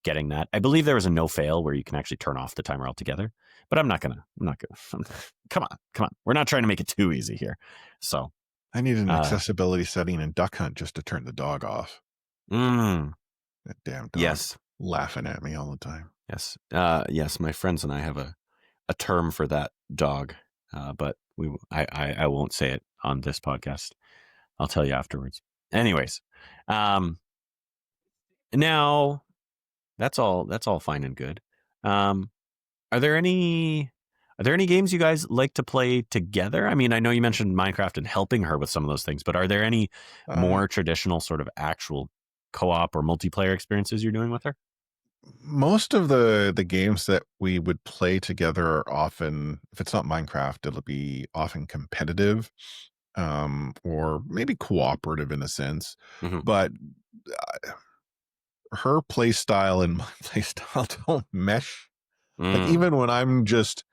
Speaker 1: getting that. I believe there was a no fail where you can actually turn off the timer altogether. But I'm not gonna. Come on. We're not trying to make it too easy here. So,
Speaker 2: I need an
Speaker 1: uh,
Speaker 2: accessibility setting in Duck Hunt just to turn the dog off.
Speaker 1: mm,
Speaker 2: That damn dog
Speaker 1: yes,
Speaker 2: laughing at me all the time.
Speaker 1: yes. My friends and I have a term for that dog, but I won't say it on this podcast. I'll tell you afterwards. Anyways, um, now that's all fine and good. Um, are there any games you guys like to play together? I mean, I know you mentioned Minecraft and helping her with some of those things, but are there any
Speaker 2: Um,
Speaker 1: more traditional sort of actual co-op or multiplayer experiences you're doing with her?
Speaker 2: Most of the games that we would play together are often, if it's not Minecraft, it'll be often competitive, or maybe cooperative in a sense.
Speaker 1: Mm-hmm.
Speaker 2: But her play style and my play style don't mesh. Like
Speaker 1: Mm,
Speaker 2: even when I'm just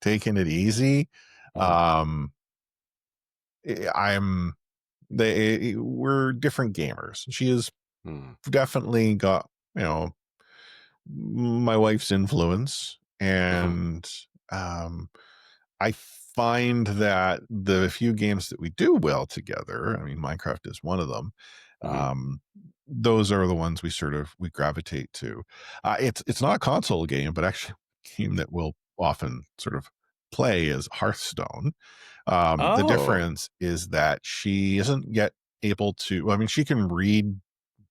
Speaker 2: taking it easy,
Speaker 1: mm-hmm.
Speaker 2: um, I'm we're different gamers. She has
Speaker 1: Mm,
Speaker 2: definitely got, my wife's influence,
Speaker 1: mm-hmm.
Speaker 2: and um I find that the few games that we do well together, I mean, Minecraft is one of them.
Speaker 1: Mm-hmm.
Speaker 2: Um, those are the ones we gravitate to. It's not a console game, but actually a game that we'll often sort of play is Hearthstone. The
Speaker 1: Oh.
Speaker 2: difference is that she isn't yet able to. I mean, she can read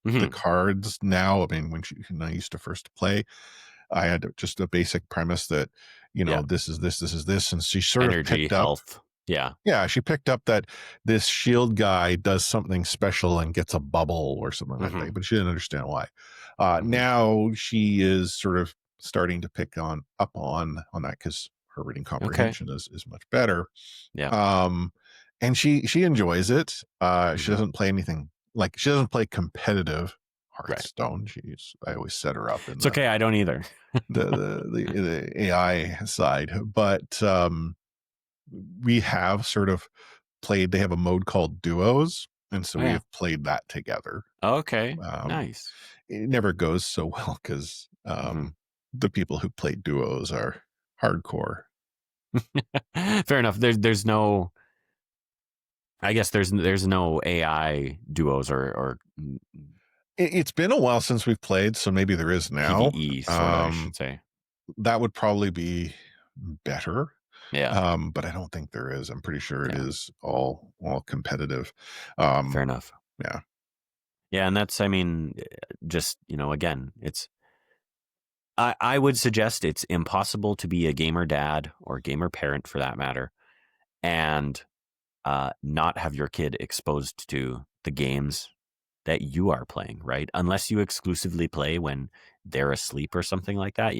Speaker 2: the
Speaker 1: Mm-hmm.
Speaker 2: cards now. I mean, when I used to first play, I had just a basic premise that,
Speaker 1: Yeah.
Speaker 2: this is this, this is this. And she sort of
Speaker 1: Energy,
Speaker 2: picked up,
Speaker 1: health. Yeah.
Speaker 2: yeah, she picked up that this shield guy does something special and gets a bubble or something like
Speaker 1: Mm-hmm.
Speaker 2: that, but she didn't understand why.
Speaker 1: Mm-hmm.
Speaker 2: Now she is sort of starting to pick up on that because her reading
Speaker 1: Okay.
Speaker 2: comprehension is much better.
Speaker 1: Yeah.
Speaker 2: Um, and she enjoys it. She
Speaker 1: Mm-hmm.
Speaker 2: doesn't play anything, like she doesn't play competitive
Speaker 1: Right.
Speaker 2: Hearthstone. I always set her up in
Speaker 1: It's okay. I don't either.
Speaker 2: the AI side, but we have sort of played. They have a mode called Duos, and so
Speaker 1: Oh,
Speaker 2: we
Speaker 1: yeah.
Speaker 2: have played that together.
Speaker 1: Okay.
Speaker 2: Um,
Speaker 1: Nice.
Speaker 2: it never goes so well because
Speaker 1: Mm-hmm.
Speaker 2: the people who play Duos are hardcore.
Speaker 1: Fair enough. There's no. I guess there's no AI duos or
Speaker 2: It's been a while since we've played, so maybe there is now.
Speaker 1: PVE sort of, I
Speaker 2: Um,
Speaker 1: should say.
Speaker 2: that would probably be better.
Speaker 1: Yeah.
Speaker 2: But I don't think there is. I'm pretty sure it
Speaker 1: Yeah.
Speaker 2: is all competitive.
Speaker 1: Fair
Speaker 2: Um,
Speaker 1: enough.
Speaker 2: yeah.
Speaker 1: Yeah, and that's I mean, just again, it's I would suggest it's impossible to be a gamer dad or gamer parent for that matter, and not have your kid exposed to the games that you are playing, right? Unless you exclusively play when they're asleep or something like that,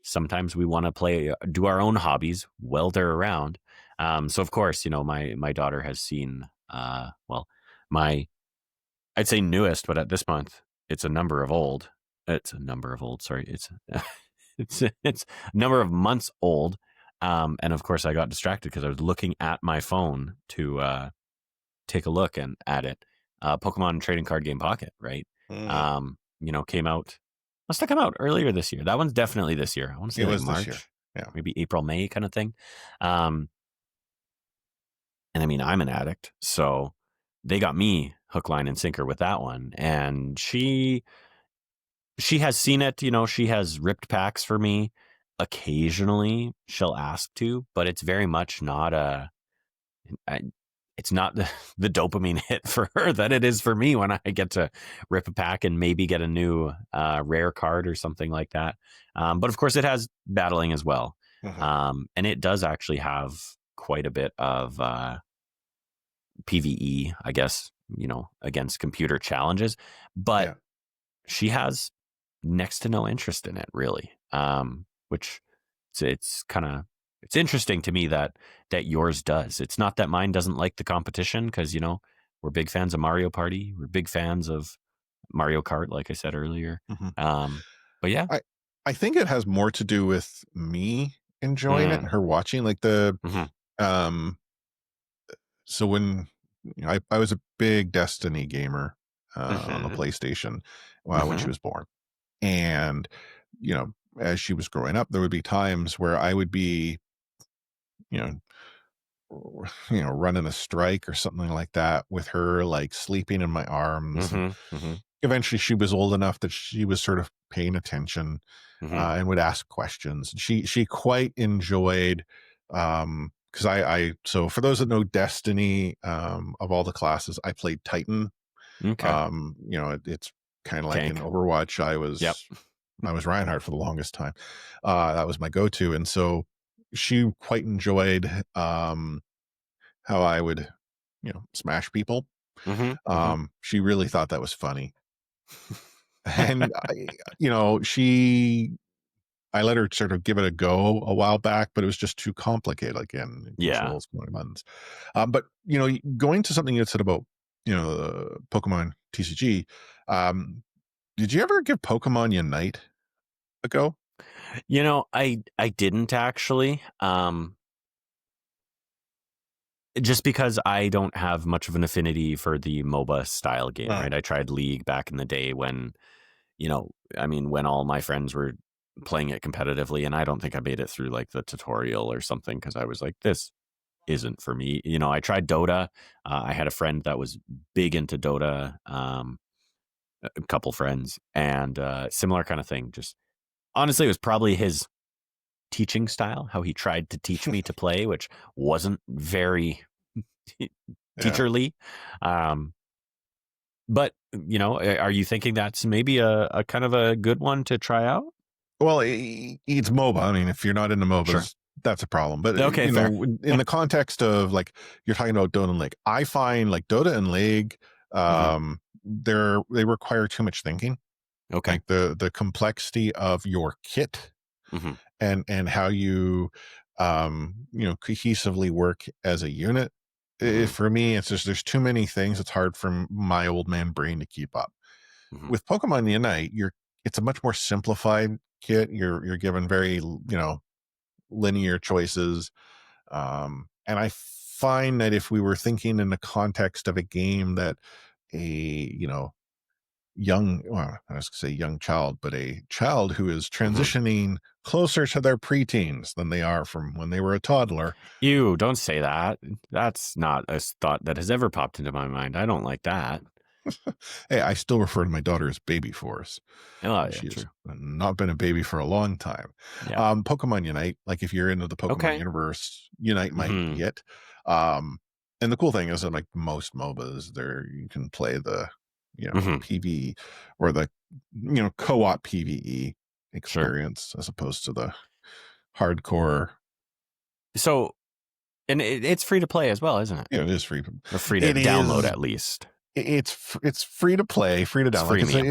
Speaker 1: Sometimes we want to play, do our own hobbies while they're around. So of course, my daughter has seen, well, my I'd say newest, but at this month it's a number of old. It's a number of old. Sorry, it's it's a number of months old. And of course, I got distracted because I was looking at my phone to take a look and at it. Pokemon Trading Card Game Pocket, right?
Speaker 2: Mm,
Speaker 1: Came out. Must have come out earlier this year. That one's definitely this year. I want to say
Speaker 2: it
Speaker 1: like
Speaker 2: was this year.
Speaker 1: March,
Speaker 2: Yeah.
Speaker 1: maybe April, May kind of thing. Um, and I mean, I'm an addict, so they got me hook, line, and sinker with that one. And she has seen it. She has ripped packs for me. Occasionally, she'll ask to, but it's very much not a. I, it's not the dopamine hit for her that it is for me when I get to rip a pack and maybe get a new rare card or something like that. But of course, it has battling as well,
Speaker 2: Mhm.
Speaker 1: and it does actually have quite a bit of PVE, I guess, against computer challenges. But
Speaker 2: Yeah.
Speaker 1: she has next to no interest in it, really. Which it's kind of it's interesting to me that yours does. It's not that mine doesn't like the competition because we're big fans of Mario Party. We're big fans of Mario Kart, like I said earlier.
Speaker 2: Mhm.
Speaker 1: But yeah.
Speaker 2: I I think it has more to do with me enjoying it
Speaker 1: Mm,
Speaker 2: and her watching, like, the,
Speaker 1: hmm
Speaker 2: um so when I was a big Destiny gamer, on the
Speaker 1: hmm
Speaker 2: PlayStation, when she
Speaker 1: hmm
Speaker 2: was born, and, you know, as she was growing up, there would be times where I would be, you know running a strike or something like that with her, like, sleeping in my arms, and
Speaker 1: hmm hmm
Speaker 2: eventually she was old enough that she was sort of paying attention,
Speaker 1: hmm
Speaker 2: and would ask questions. She quite enjoyed, because so for those that know Destiny, of all the classes, I played Titan.
Speaker 1: Okay.
Speaker 2: It's kind of like in
Speaker 1: Tank.
Speaker 2: Overwatch.
Speaker 1: Yep.
Speaker 2: I was Reinhardt for the longest time. That was my go-to, and so she quite enjoyed, how I would, smash people.
Speaker 1: hmm hmm
Speaker 2: She really thought that was funny. And I let her sort of give it a go a while back, but it was just too complicated again,
Speaker 1: Yeah.
Speaker 2: controls, going buttons. But going to something you had said about, the Pokemon TCG, did you ever give Pokemon Unite a go?
Speaker 1: I didn't actually. Just because I don't have much of an affinity for the MOBA style game,
Speaker 2: Uh,
Speaker 1: right? I tried League back in the day when, when all my friends were playing it competitively, and I don't think I made it through like the tutorial or something because I was like, this isn't for me. I tried Dota. I had a friend that was big into Dota, a couple friends, and similar kind of thing. Just honestly, it was probably his teaching style, how he tried to teach me to play, which wasn't very
Speaker 2: yeah.
Speaker 1: teacherly. Um, but are you thinking that's maybe a kind of a good one to try out?
Speaker 2: Well, it's MOBA. I mean, if you're not into
Speaker 1: Sure.
Speaker 2: MOBAs, that's a problem. But
Speaker 1: Okay, fair.
Speaker 2: in the context of, like, you're talking about Dota and League, I find like Dota and League,
Speaker 1: hmm
Speaker 2: they require too much thinking.
Speaker 1: Okay.
Speaker 2: Like the complexity of your kit,
Speaker 1: hmm
Speaker 2: and how you, cohesively work as a unit.
Speaker 1: hmm
Speaker 2: For me, it's just there's too many things. It's hard for my old man brain to keep up.
Speaker 1: hmm
Speaker 2: With Pokemon Unite, it's a much more simplified kit. You're given very, linear choices. And I find that if we were thinking in the context of a game that a, young, well, I was going to say young child, but a child who is
Speaker 1: hmm
Speaker 2: transitioning closer to their preteens than they are from when they were a toddler.
Speaker 1: Ew, don't say that. That's not a thought that has ever popped into my mind. I don't like that.
Speaker 2: Hey, I still refer to my daughter as Baby Force.
Speaker 1: Oh, yeah,
Speaker 2: She has
Speaker 1: true.
Speaker 2: not been a baby for a long time.
Speaker 1: Yeah.
Speaker 2: Pokemon Unite, like if you're into the Pokemon
Speaker 1: Okay.
Speaker 2: universe, Unite might
Speaker 1: hmm
Speaker 2: be it. Um, and the cool thing is that, like most MOBAs, there you can play the,
Speaker 1: hmm
Speaker 2: PV, or the, co-op PVE
Speaker 1: Sure.
Speaker 2: experience, as opposed to the hardcore.
Speaker 1: So, and it's free to play as well, isn't it?
Speaker 2: It is free.
Speaker 1: Or free to
Speaker 2: It
Speaker 1: download
Speaker 2: is
Speaker 1: at least.
Speaker 2: it's free to play, free to
Speaker 1: It's
Speaker 2: download, because
Speaker 1: freemium.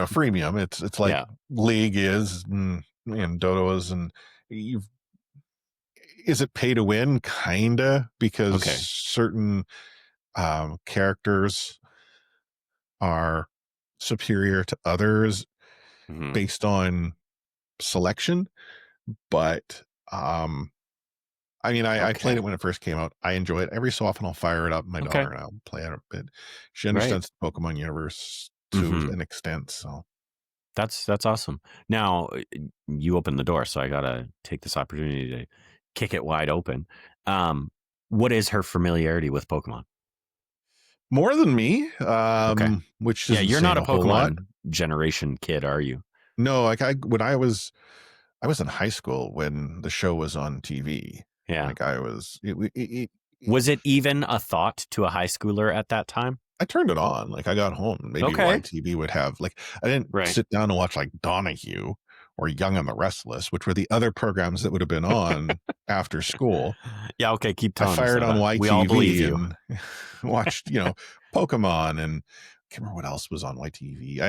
Speaker 2: freemium. It's like
Speaker 1: Yeah.
Speaker 2: League is, and Dota is, and you is it pay to win? Kinda, because
Speaker 1: Okay.
Speaker 2: certain, characters are superior to others
Speaker 1: hmm
Speaker 2: based on selection. But, um, I mean, I played it
Speaker 1: Okay.
Speaker 2: when it first came out. I enjoy it. Every so often, I'll fire it up. My
Speaker 1: Okay.
Speaker 2: daughter and I'll play it a bit. She
Speaker 1: Right.
Speaker 2: understands the Pokemon universe to
Speaker 1: hmm
Speaker 2: an extent, so.
Speaker 1: That's awesome. Now you opened the door, so I gotta take this opportunity to kick it wide open. What is her familiarity with Pokemon?
Speaker 2: More than me,
Speaker 1: Okay.
Speaker 2: which
Speaker 1: Yeah,
Speaker 2: isn't
Speaker 1: you're not
Speaker 2: saying
Speaker 1: a
Speaker 2: a whole lot.
Speaker 1: Pokemon generation kid, are you?
Speaker 2: No, like, I was in high school when the show was on TV.
Speaker 1: Yeah.
Speaker 2: Like, I was it
Speaker 1: Was it even a thought to a high schooler at that time?
Speaker 2: I turned it on. Like, I got home, and maybe
Speaker 1: Okay.
Speaker 2: YTV would have, like, I didn't
Speaker 1: Right.
Speaker 2: sit down and watch, like, Donahue or Young and the Restless, which were the other programs that would have been on after school.
Speaker 1: Yeah, okay, keep
Speaker 2: I
Speaker 1: telling us
Speaker 2: fired
Speaker 1: that.
Speaker 2: on
Speaker 1: We all believe
Speaker 2: YTV
Speaker 1: you.
Speaker 2: and watched, Pokemon, and I can't remember what else was on YTV.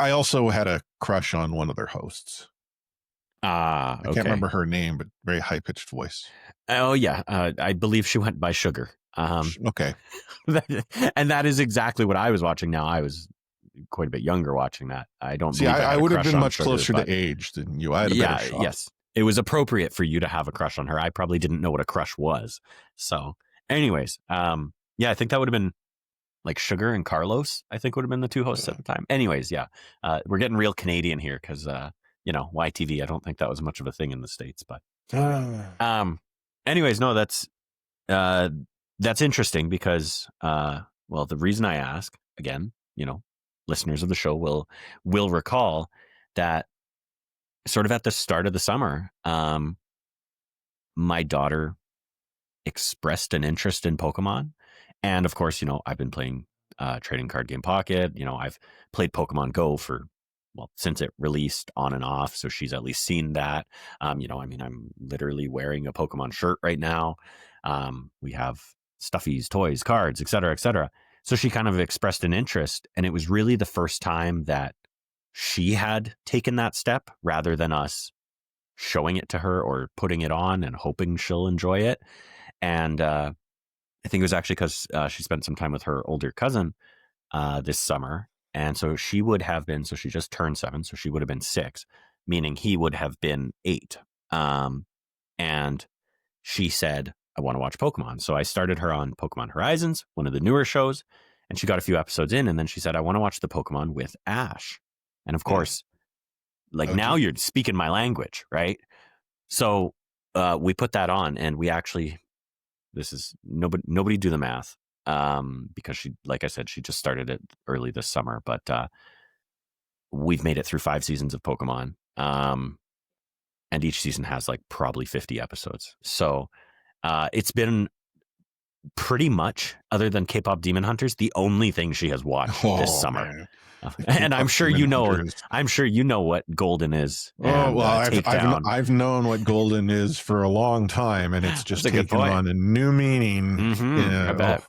Speaker 2: I also had a crush on one of their hosts.
Speaker 1: Ah,
Speaker 2: I can't
Speaker 1: okay.
Speaker 2: remember her name, but very high pitched voice.
Speaker 1: Oh, yeah, I believe she went by Sugar.
Speaker 2: Okay.
Speaker 1: And that is exactly what I was watching now. I was quite a bit younger watching that. I don't
Speaker 2: See,
Speaker 1: believe I
Speaker 2: I
Speaker 1: had a
Speaker 2: would have
Speaker 1: crush
Speaker 2: been
Speaker 1: on
Speaker 2: much
Speaker 1: Sugar,
Speaker 2: closer
Speaker 1: but
Speaker 2: to age than you. I had a better
Speaker 1: yeah,
Speaker 2: shot.
Speaker 1: yes. It was appropriate for you to have a crush on her. I probably didn't know what a crush was. So, anyways, yeah, I think that would have been like Sugar and Carlos, I think would have been the two hosts at the time. Anyways, yeah, we're getting real Canadian here because, YTV, I don't think that was much of a thing in the States. But, um, anyways, no, uh, that's interesting because, well, the reason I ask, again, listeners of the show will recall that sort of at the start of the summer, my daughter expressed an interest in Pokemon. And of course, I've been playing Trading Card Game Pocket. I've played Pokemon Go since it released on and off. So she's at least seen that. I'm literally wearing a Pokemon shirt right now. We have stuffies, toys, cards, et cetera, et cetera. So she kind of expressed an interest. And it was really the first time that she had taken that step rather than us showing it to her or putting it on and hoping she'll enjoy it. And I think it was actually because she spent some time with her older cousin this summer. And so she would have been, so she just turned 7. So she would have been 6, meaning he would have been 8. And she said, I want to watch Pokemon. So I started her on Pokemon Horizons, one of the newer shows. And she got a few episodes in. And then she said, I want to watch the Pokemon with Ash. And of course, like now
Speaker 2: OG.
Speaker 1: you're speaking my language, right? So we put that on, and we actually, this is nobody do the math, because she, like I said, she just started it early this summer, but we've made it through 5 seasons of Pokemon, and each season has like probably 50 episodes. So it's been pretty much, other than K-pop Demon Hunters, the only thing she has watched this
Speaker 2: Oh
Speaker 1: summer.
Speaker 2: man, the
Speaker 1: And
Speaker 2: K-pop Demon Hunters.
Speaker 1: I'm sure you know what Golden is,
Speaker 2: Oh
Speaker 1: and
Speaker 2: well,
Speaker 1: Takedown.
Speaker 2: I've known what golden is for a long time, and it's
Speaker 1: That's
Speaker 2: just
Speaker 1: a good
Speaker 2: taken
Speaker 1: point.
Speaker 2: on a new meaning.
Speaker 1: I bet.
Speaker 2: Oh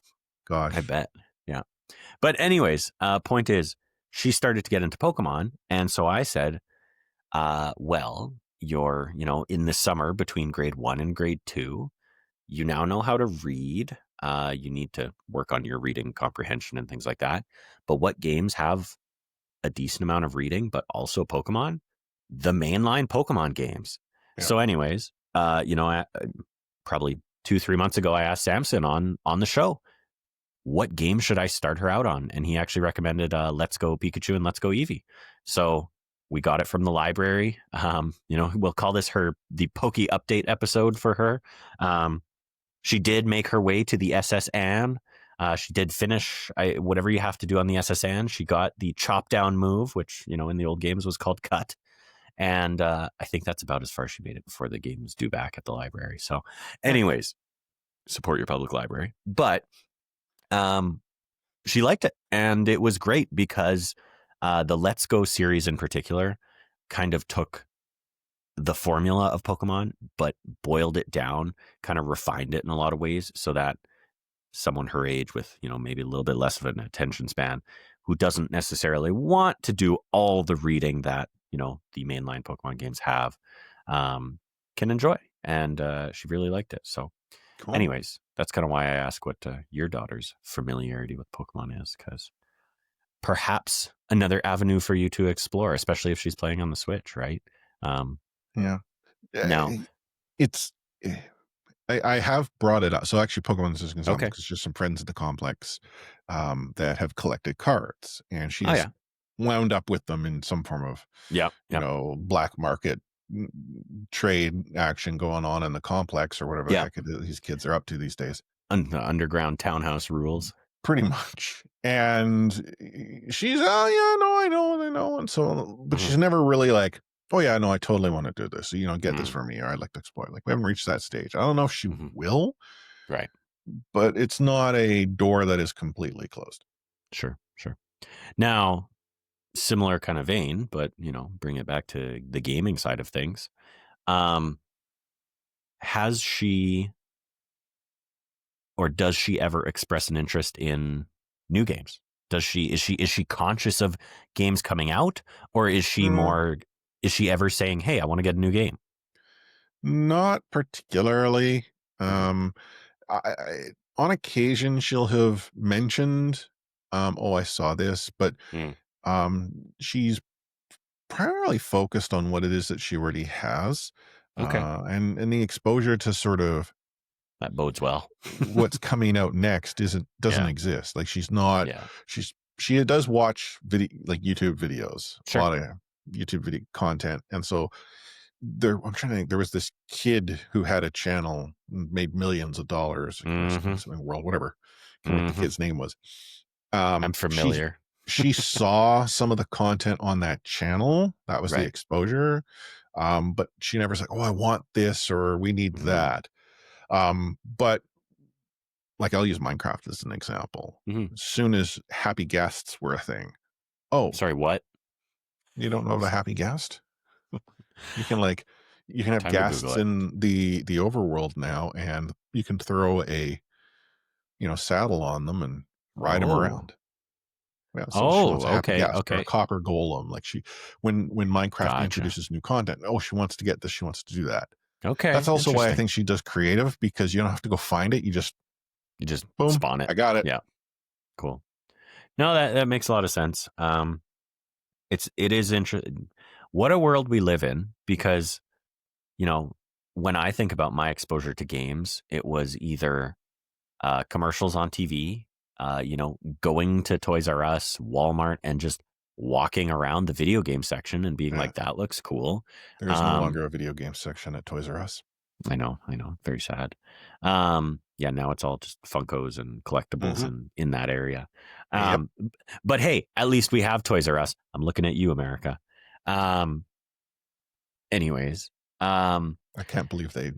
Speaker 2: gosh.
Speaker 1: I bet. Yeah. But anyways, point is, she started to get into Pokemon, and so I said, well, you're, in the summer between grade 1 and grade 2, you now know how to read. You need to work on your reading comprehension and things like that. But what games have a decent amount of reading, but also Pokemon? The mainline Pokemon games.
Speaker 2: Yeah.
Speaker 1: So anyways, probably 2-3 months ago, I asked Samson on the show, what game should I start her out on? And he actually recommended Let's Go Pikachu and Let's Go Eevee. So we got it from the library. We'll call this the Pokey update episode for her. She did make her way to the SS Anne. She did finish whatever you have to do on the SS Anne. She got the chop down move, which, in the old games was called cut. And I think that's about as far as she made it before the game was due back at the library. So anyways, support your public library. But she liked it, and it was great because the Let's Go series in particular kind of took the formula of Pokemon, but boiled it down, kind of refined it in a lot of ways so that someone her age with, maybe a little bit less of an attention span, who doesn't necessarily want to do all the reading that, the mainline Pokemon games have, can enjoy. And she really liked it. So
Speaker 2: Cool.
Speaker 1: anyways, that's kind of why I ask what your daughter's familiarity with Pokemon is, because perhaps another avenue for you to explore, especially if she's playing on the Switch, right?
Speaker 2: Yeah.
Speaker 1: Now,
Speaker 2: It's. I have brought it up. So actually, Pokemon is going
Speaker 1: okay.
Speaker 2: because just some friends at the complex that have collected cards, and
Speaker 1: Oh,
Speaker 2: she's
Speaker 1: yeah.
Speaker 2: wound up with them in some form of
Speaker 1: Yeah.
Speaker 2: black market trade action going on in the complex or whatever the heck these kids are up to these days.
Speaker 1: The underground townhouse rules.
Speaker 2: Pretty much. And she's, oh yeah, no, I know. And so, but she's never really like oh yeah, no, I totally want to do this. So, get this
Speaker 1: Mm,
Speaker 2: for me, or I'd like to explore. Like we haven't reached that stage. I don't know if she
Speaker 1: mhm.
Speaker 2: will,
Speaker 1: Right.
Speaker 2: but it's not a door that is completely closed.
Speaker 1: Sure. Sure. Now, similar kind of vein, but bring it back to the gaming side of things. Um, has she or does she ever express an interest in new games? Is she conscious of games coming out, or
Speaker 2: Mm,
Speaker 1: is she ever saying, "Hey, I want to get a new game"?
Speaker 2: not particularly.
Speaker 1: Mhm.
Speaker 2: Um, on occasion she'll have mentioned, "Oh, I saw this," but
Speaker 1: Mm.
Speaker 2: she's primarily focused on what it is that she already has,
Speaker 1: Okay,
Speaker 2: and the exposure to sort of
Speaker 1: that bodes well.
Speaker 2: what's coming out next doesn't
Speaker 1: Yeah,
Speaker 2: exist. Like she's not
Speaker 1: yeah,
Speaker 2: she does watch video like YouTube videos, a
Speaker 1: sure.
Speaker 2: lot of YouTube video content, and so I'm trying to think. There was this kid who had a channel, made millions of dollars, or
Speaker 1: Hmm.
Speaker 2: something world, whatever. I can't remember what the
Speaker 1: Hmm.
Speaker 2: kid's name was.
Speaker 1: I'm
Speaker 2: She
Speaker 1: familiar.
Speaker 2: she saw some of the content on that channel. That was the
Speaker 1: Right.
Speaker 2: exposure. But she never said, "Oh, I want this," or "We need
Speaker 1: Hmm.
Speaker 2: that." But like I'll use Minecraft as an example.
Speaker 1: Hmm.
Speaker 2: As soon as happy guests were a thing, oh,
Speaker 1: Sorry, what?
Speaker 2: you don't know the happy guest? You can like you can have
Speaker 1: Time to Google
Speaker 2: guests
Speaker 1: it.
Speaker 2: in the overworld now, and you can throw a saddle on them and ride them
Speaker 1: Oh,
Speaker 2: around. Yeah, so she wants
Speaker 1: oh,
Speaker 2: a happy
Speaker 1: okay,
Speaker 2: guest or a
Speaker 1: okay,
Speaker 2: copper golem. Like when Minecraft
Speaker 1: gotcha.
Speaker 2: introduces new content, oh, she wants to get this, she wants to do that. That's
Speaker 1: Okay,
Speaker 2: also why I
Speaker 1: interesting.
Speaker 2: think she does creative, because you don't have to go find it. You just
Speaker 1: You just
Speaker 2: boom,
Speaker 1: spawn it.
Speaker 2: I got it.
Speaker 1: Yeah, cool. No, that makes a lot of sense. It is interesting. What a world we live in, because you know when I think about my exposure to games, it was either commercials on TV, going to Toys R Us, Walmart, and just walking around the video game section and being
Speaker 2: Yeah,
Speaker 1: like, "That looks cool."
Speaker 2: there is no
Speaker 1: Um,
Speaker 2: longer a video game section at Toys R Us.
Speaker 1: I know, very sad. Yeah, now it's all just Funkos and collectibles
Speaker 2: Hmm.
Speaker 1: and in that area.
Speaker 2: Yep.
Speaker 1: But hey, at least we have Toys R Us. I'm looking at you, America. Um, anyways, um,
Speaker 2: I can't believe they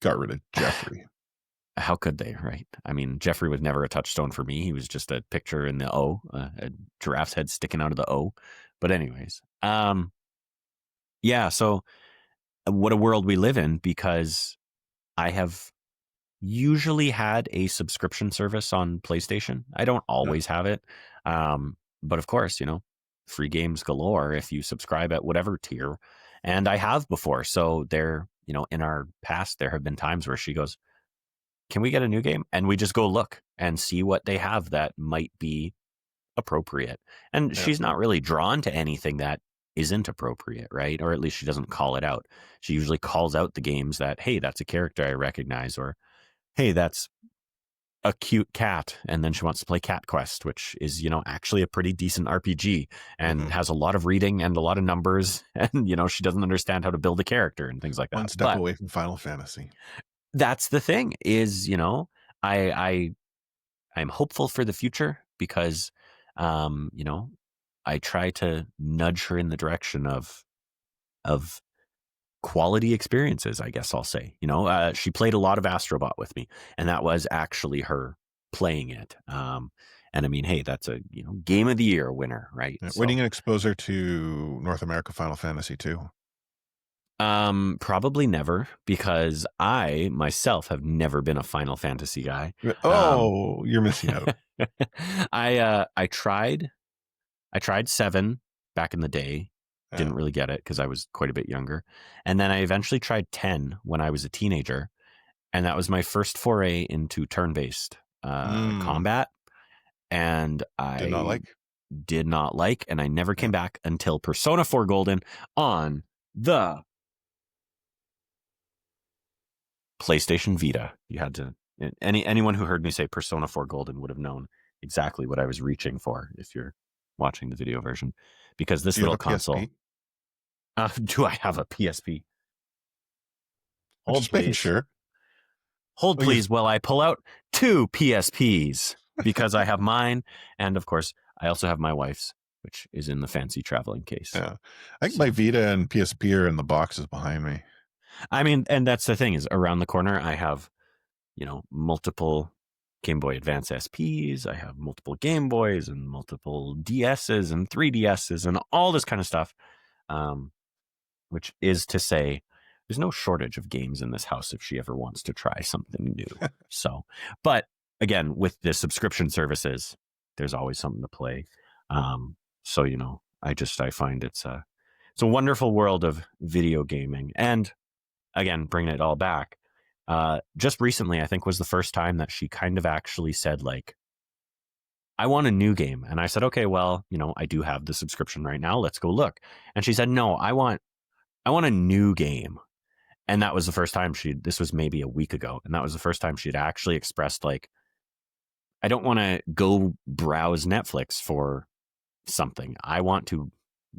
Speaker 2: got rid of Jeffrey.
Speaker 1: how could they, right? I mean, Jeffrey was never a touchstone for me. He was just a picture in the O, a giraffe's head sticking out of the O. But anyways, yeah. So what a world we live in, because I have usually had a subscription service on PlayStation. I don't
Speaker 2: Yeah.
Speaker 1: always have it. But of course, free games galore if you subscribe at whatever tier. And I have before. So in our past, there have been times where she goes, "Can we get a new game?" And we just go look and see what they have that might be appropriate. And
Speaker 2: Yeah.
Speaker 1: she's not really drawn to anything that isn't appropriate, right? Or at least she doesn't call it out. She usually calls out the games that, hey, that's a character I recognize, or hey, that's a cute cat. And then she wants to play Cat Quest, which is, actually a pretty decent RPG and
Speaker 2: Hmm.
Speaker 1: has a lot of reading and a lot of numbers. And, she doesn't understand how to build a character and things like
Speaker 2: One
Speaker 1: that.
Speaker 2: step
Speaker 1: But
Speaker 2: away from Final Fantasy.
Speaker 1: that's the thing is, I, I, I'm hopeful for the future because, um, you know, I try to nudge her in the direction of quality experiences, I guess I'll say. She played a lot of Astrobot with me, and that was actually her playing it. And I mean, hey, that's a game of the year winner, right?
Speaker 2: Yeah. Winning
Speaker 1: So,
Speaker 2: an exposure to North America Final Fantasy too.
Speaker 1: probably never, because I myself have never been a Final Fantasy guy. Um,
Speaker 2: Oh, you're missing out.
Speaker 1: I tried 7 back in the day.
Speaker 2: Yeah.
Speaker 1: Didn't really get it because I was quite a bit younger. And then I eventually tried 10 when I was a teenager. And that was my first foray into turn-based
Speaker 2: Mm,
Speaker 1: combat. And
Speaker 2: did not
Speaker 1: I
Speaker 2: like.
Speaker 1: did not like, and I never
Speaker 2: Yeah.
Speaker 1: came back until Persona 4 Golden on the PlayStation Vita. You had to, anyone who heard me say Persona 4 Golden would have known exactly what I was reaching for if you're watching the video version, because this
Speaker 2: Do you have
Speaker 1: little
Speaker 2: a
Speaker 1: console.
Speaker 2: PSP?
Speaker 1: Do I have a PSP?
Speaker 2: I'm
Speaker 1: Hold
Speaker 2: just making
Speaker 1: please.
Speaker 2: sure.
Speaker 1: Hold
Speaker 2: Oh, you.
Speaker 1: please while I pull out 2 PSPs, because I have mine, and of course I also have my wife's. which is in the fancy traveling case.
Speaker 2: Yeah. I think my
Speaker 1: So,
Speaker 2: Vita and PSP are in the boxes behind me.
Speaker 1: I mean, and that's the thing is around the corner, I have, multiple Game Boy Advance SPs. I have multiple Game Boys and multiple DSs and 3DSs and all this kind of stuff. Um, which is to say, there's no shortage of games in this house if she ever wants to try something new. So, but again, with the subscription services, there's always something to play. So I find it's a wonderful world of video gaming, and again, bringing it all back. Just recently, I think was the first time that she kind of actually said like, I want a new game. And I said, okay, well, I do have the subscription right now. Let's go look. And she said, no, I want a new game. And that was the first time this was maybe a week ago. And that was the first time she'd actually expressed like, I don't want to go browse Netflix for something. I want to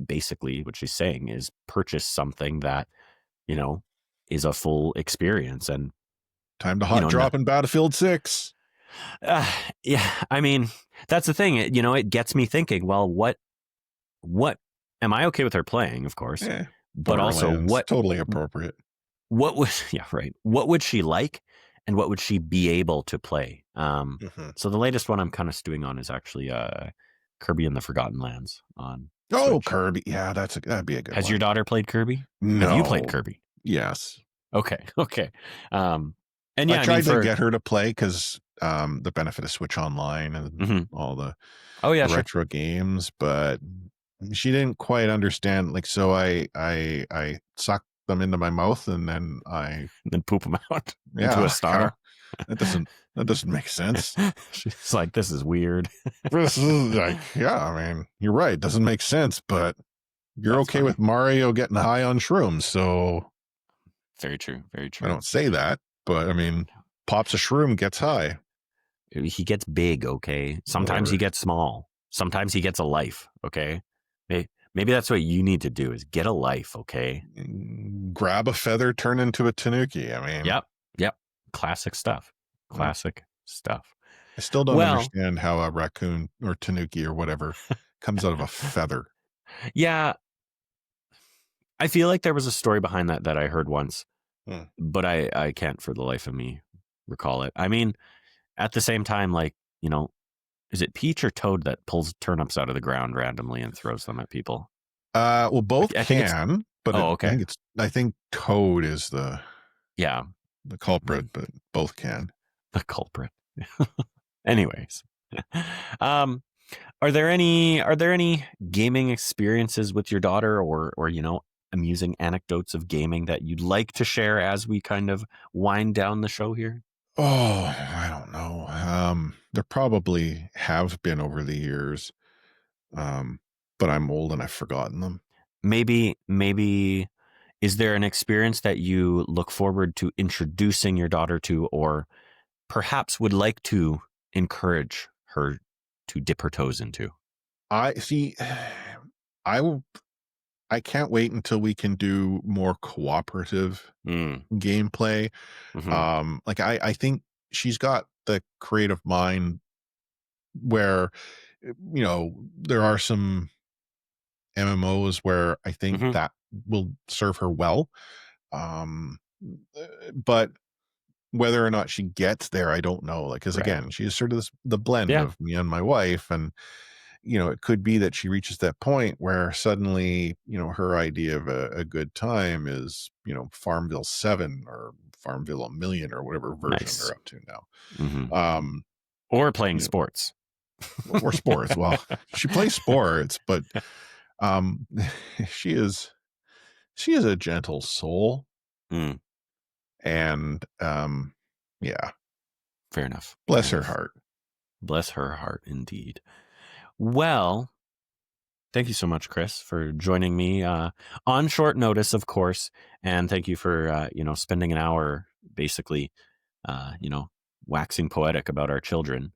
Speaker 1: basically, what she's saying is purchase something that, you know, is a full experience. And,
Speaker 2: Time to hot drop in Battlefield 6.
Speaker 1: uh, yeah, I mean, that's the thing. It gets me thinking, well, what am I okay with her playing, of course, but also what
Speaker 2: totally appropriate.
Speaker 1: What would right? What would she like, and what would she be able to play? So the latest one I'm kind of stewing on is actually Kirby and the Forgotten Lands on.
Speaker 2: Oh,
Speaker 1: Switch.
Speaker 2: Kirby! Yeah, that'd be a good.
Speaker 1: Has
Speaker 2: one.
Speaker 1: your daughter played Kirby?
Speaker 2: No.
Speaker 1: Have you played Kirby?
Speaker 2: Yes.
Speaker 1: Okay. And yeah,
Speaker 2: I tried to get her to play because the benefit of Switch Online and all the retro games, but she didn't quite understand. Like, so I sucked them into my mouth and then
Speaker 1: poop them out into a star.
Speaker 2: That doesn't make sense.
Speaker 1: She's like, this is weird.
Speaker 2: This is like, yeah, I mean, you're right. It doesn't make sense, but you're okay with Mario getting high on shrooms, so
Speaker 1: very true. Very true.
Speaker 2: I don't say that, but I mean, pops a shroom, gets high.
Speaker 1: He gets big, okay? Sometimes he gets small. Sometimes he gets a life, okay? Maybe that's what you need to do is get a life, okay?
Speaker 2: Grab a feather, turn into a tanuki. I mean...
Speaker 1: Yep. Classic stuff. Stuff.
Speaker 2: I still don't understand how a raccoon or tanuki or whatever comes out of a feather.
Speaker 1: Yeah. I feel like there was a story behind that I heard once, but I can't for the life of me recall it. I mean, at the same time, like, is it Peach or Toad that pulls turnips out of the ground randomly and throws them at people?
Speaker 2: Well, both can, but
Speaker 1: okay.
Speaker 2: I think Toad is the culprit, but both can.
Speaker 1: The culprit. Anyways, are there any gaming experiences with your daughter, or amusing anecdotes of gaming that you'd like to share as we kind of wind down the show here?
Speaker 2: Oh, I don't know. There probably have been over the years, but I'm old and I've forgotten them.
Speaker 1: Maybe is there an experience that you look forward to introducing your daughter to, or perhaps would like to encourage her to dip her toes into?
Speaker 2: I can't wait until we can do more cooperative gameplay. Like I think she's got the creative mind where, there are some MMOs where I think that will serve her well. But whether or not she gets there, I don't know. Like, because again, she is sort of the blend of me and my wife, and it could be that she reaches that point where suddenly, her idea of a good time is, Farmville 7 or Farmville 1,000,000 or whatever version they're up to now.
Speaker 1: Or playing sports.
Speaker 2: Or sports. Well, she plays sports, but she is a gentle soul. And yeah.
Speaker 1: Fair enough.
Speaker 2: Bless her heart.
Speaker 1: Bless her heart, indeed. Well, thank you so much, Chris, for joining me on short notice, of course. And thank you for, spending an hour basically, waxing poetic about our children.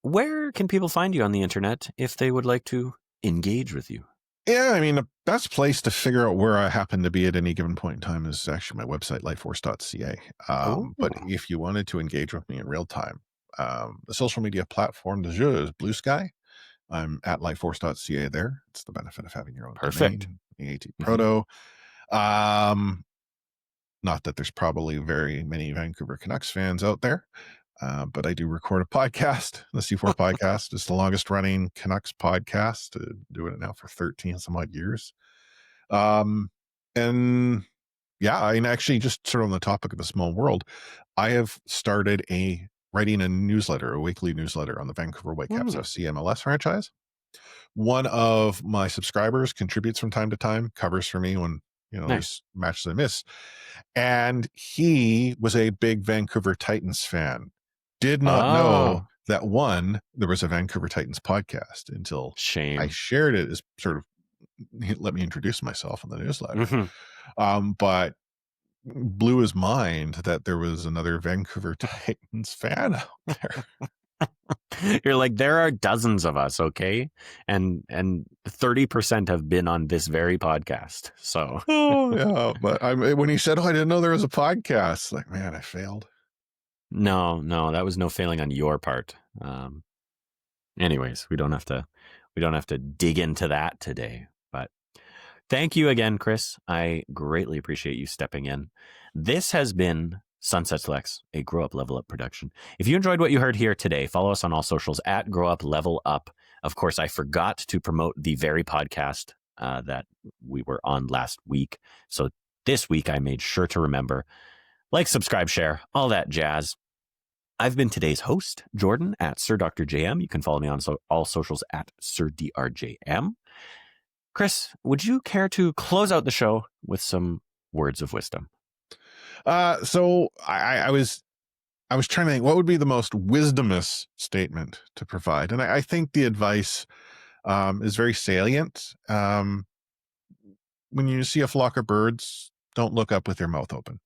Speaker 1: Where can people find you on the internet if they would like to engage with you?
Speaker 2: Yeah, I mean, the best place to figure out where I happen to be at any given point in time is actually my website, lifeforce.ca. But if you wanted to engage with me in real time, the social media platform du jour is Blue Sky. I'm at lightforce.ca there. It's the benefit of having your own
Speaker 1: Perfect.
Speaker 2: domain, EAT
Speaker 1: Mhm.
Speaker 2: Proto. Um, Not that there's probably very many Vancouver Canucks fans out there, but I do record a podcast. The C4 podcast is the longest running Canucks podcast, doing it now for 13 some odd years. And yeah, and actually, just sort of on the topic of the small world, I have started writing a newsletter, a weekly newsletter on the Vancouver Whitecaps
Speaker 1: Mm,
Speaker 2: FC MLS franchise. One of my subscribers contributes from time to time, covers for me when
Speaker 1: nice.
Speaker 2: there's matches I miss, and he was a big Vancouver Titans fan. Did not know
Speaker 1: Oh,
Speaker 2: that there was a Vancouver Titans podcast until I
Speaker 1: shame.
Speaker 2: shared it as sort of let me introduce myself in the newsletter.
Speaker 1: Mhm.
Speaker 2: But blew his mind that there was another Vancouver Titans fan out there.
Speaker 1: You're like, there are dozens of us, okay? And 30% have been on this very podcast. So
Speaker 2: Oh yeah, but when he said, "Oh, I didn't know there was a podcast," like, man, I failed.
Speaker 1: no, that was no failing on your part. Anyways, we don't have to dig into that today. But thank you again, Chris. I greatly appreciate you stepping in. This has been Sunset Selects, a Grow Up Level Up production. If you enjoyed what you heard here today, follow us on all socials at Grow Up Level Up. Of course, I forgot to promote the very podcast that we were on last week. So this week, I made sure to remember like, subscribe, share, all that jazz. I've been today's host, Jordan at Sir Dr. JM. You can follow me on all socials at Sir DRJM. Chris, would you care to close out the show with some words of wisdom?
Speaker 2: So I was trying to think what would be the most wisdomous statement to provide, and I think the advice is very salient. When you see a flock of birds, don't look up with your mouth open.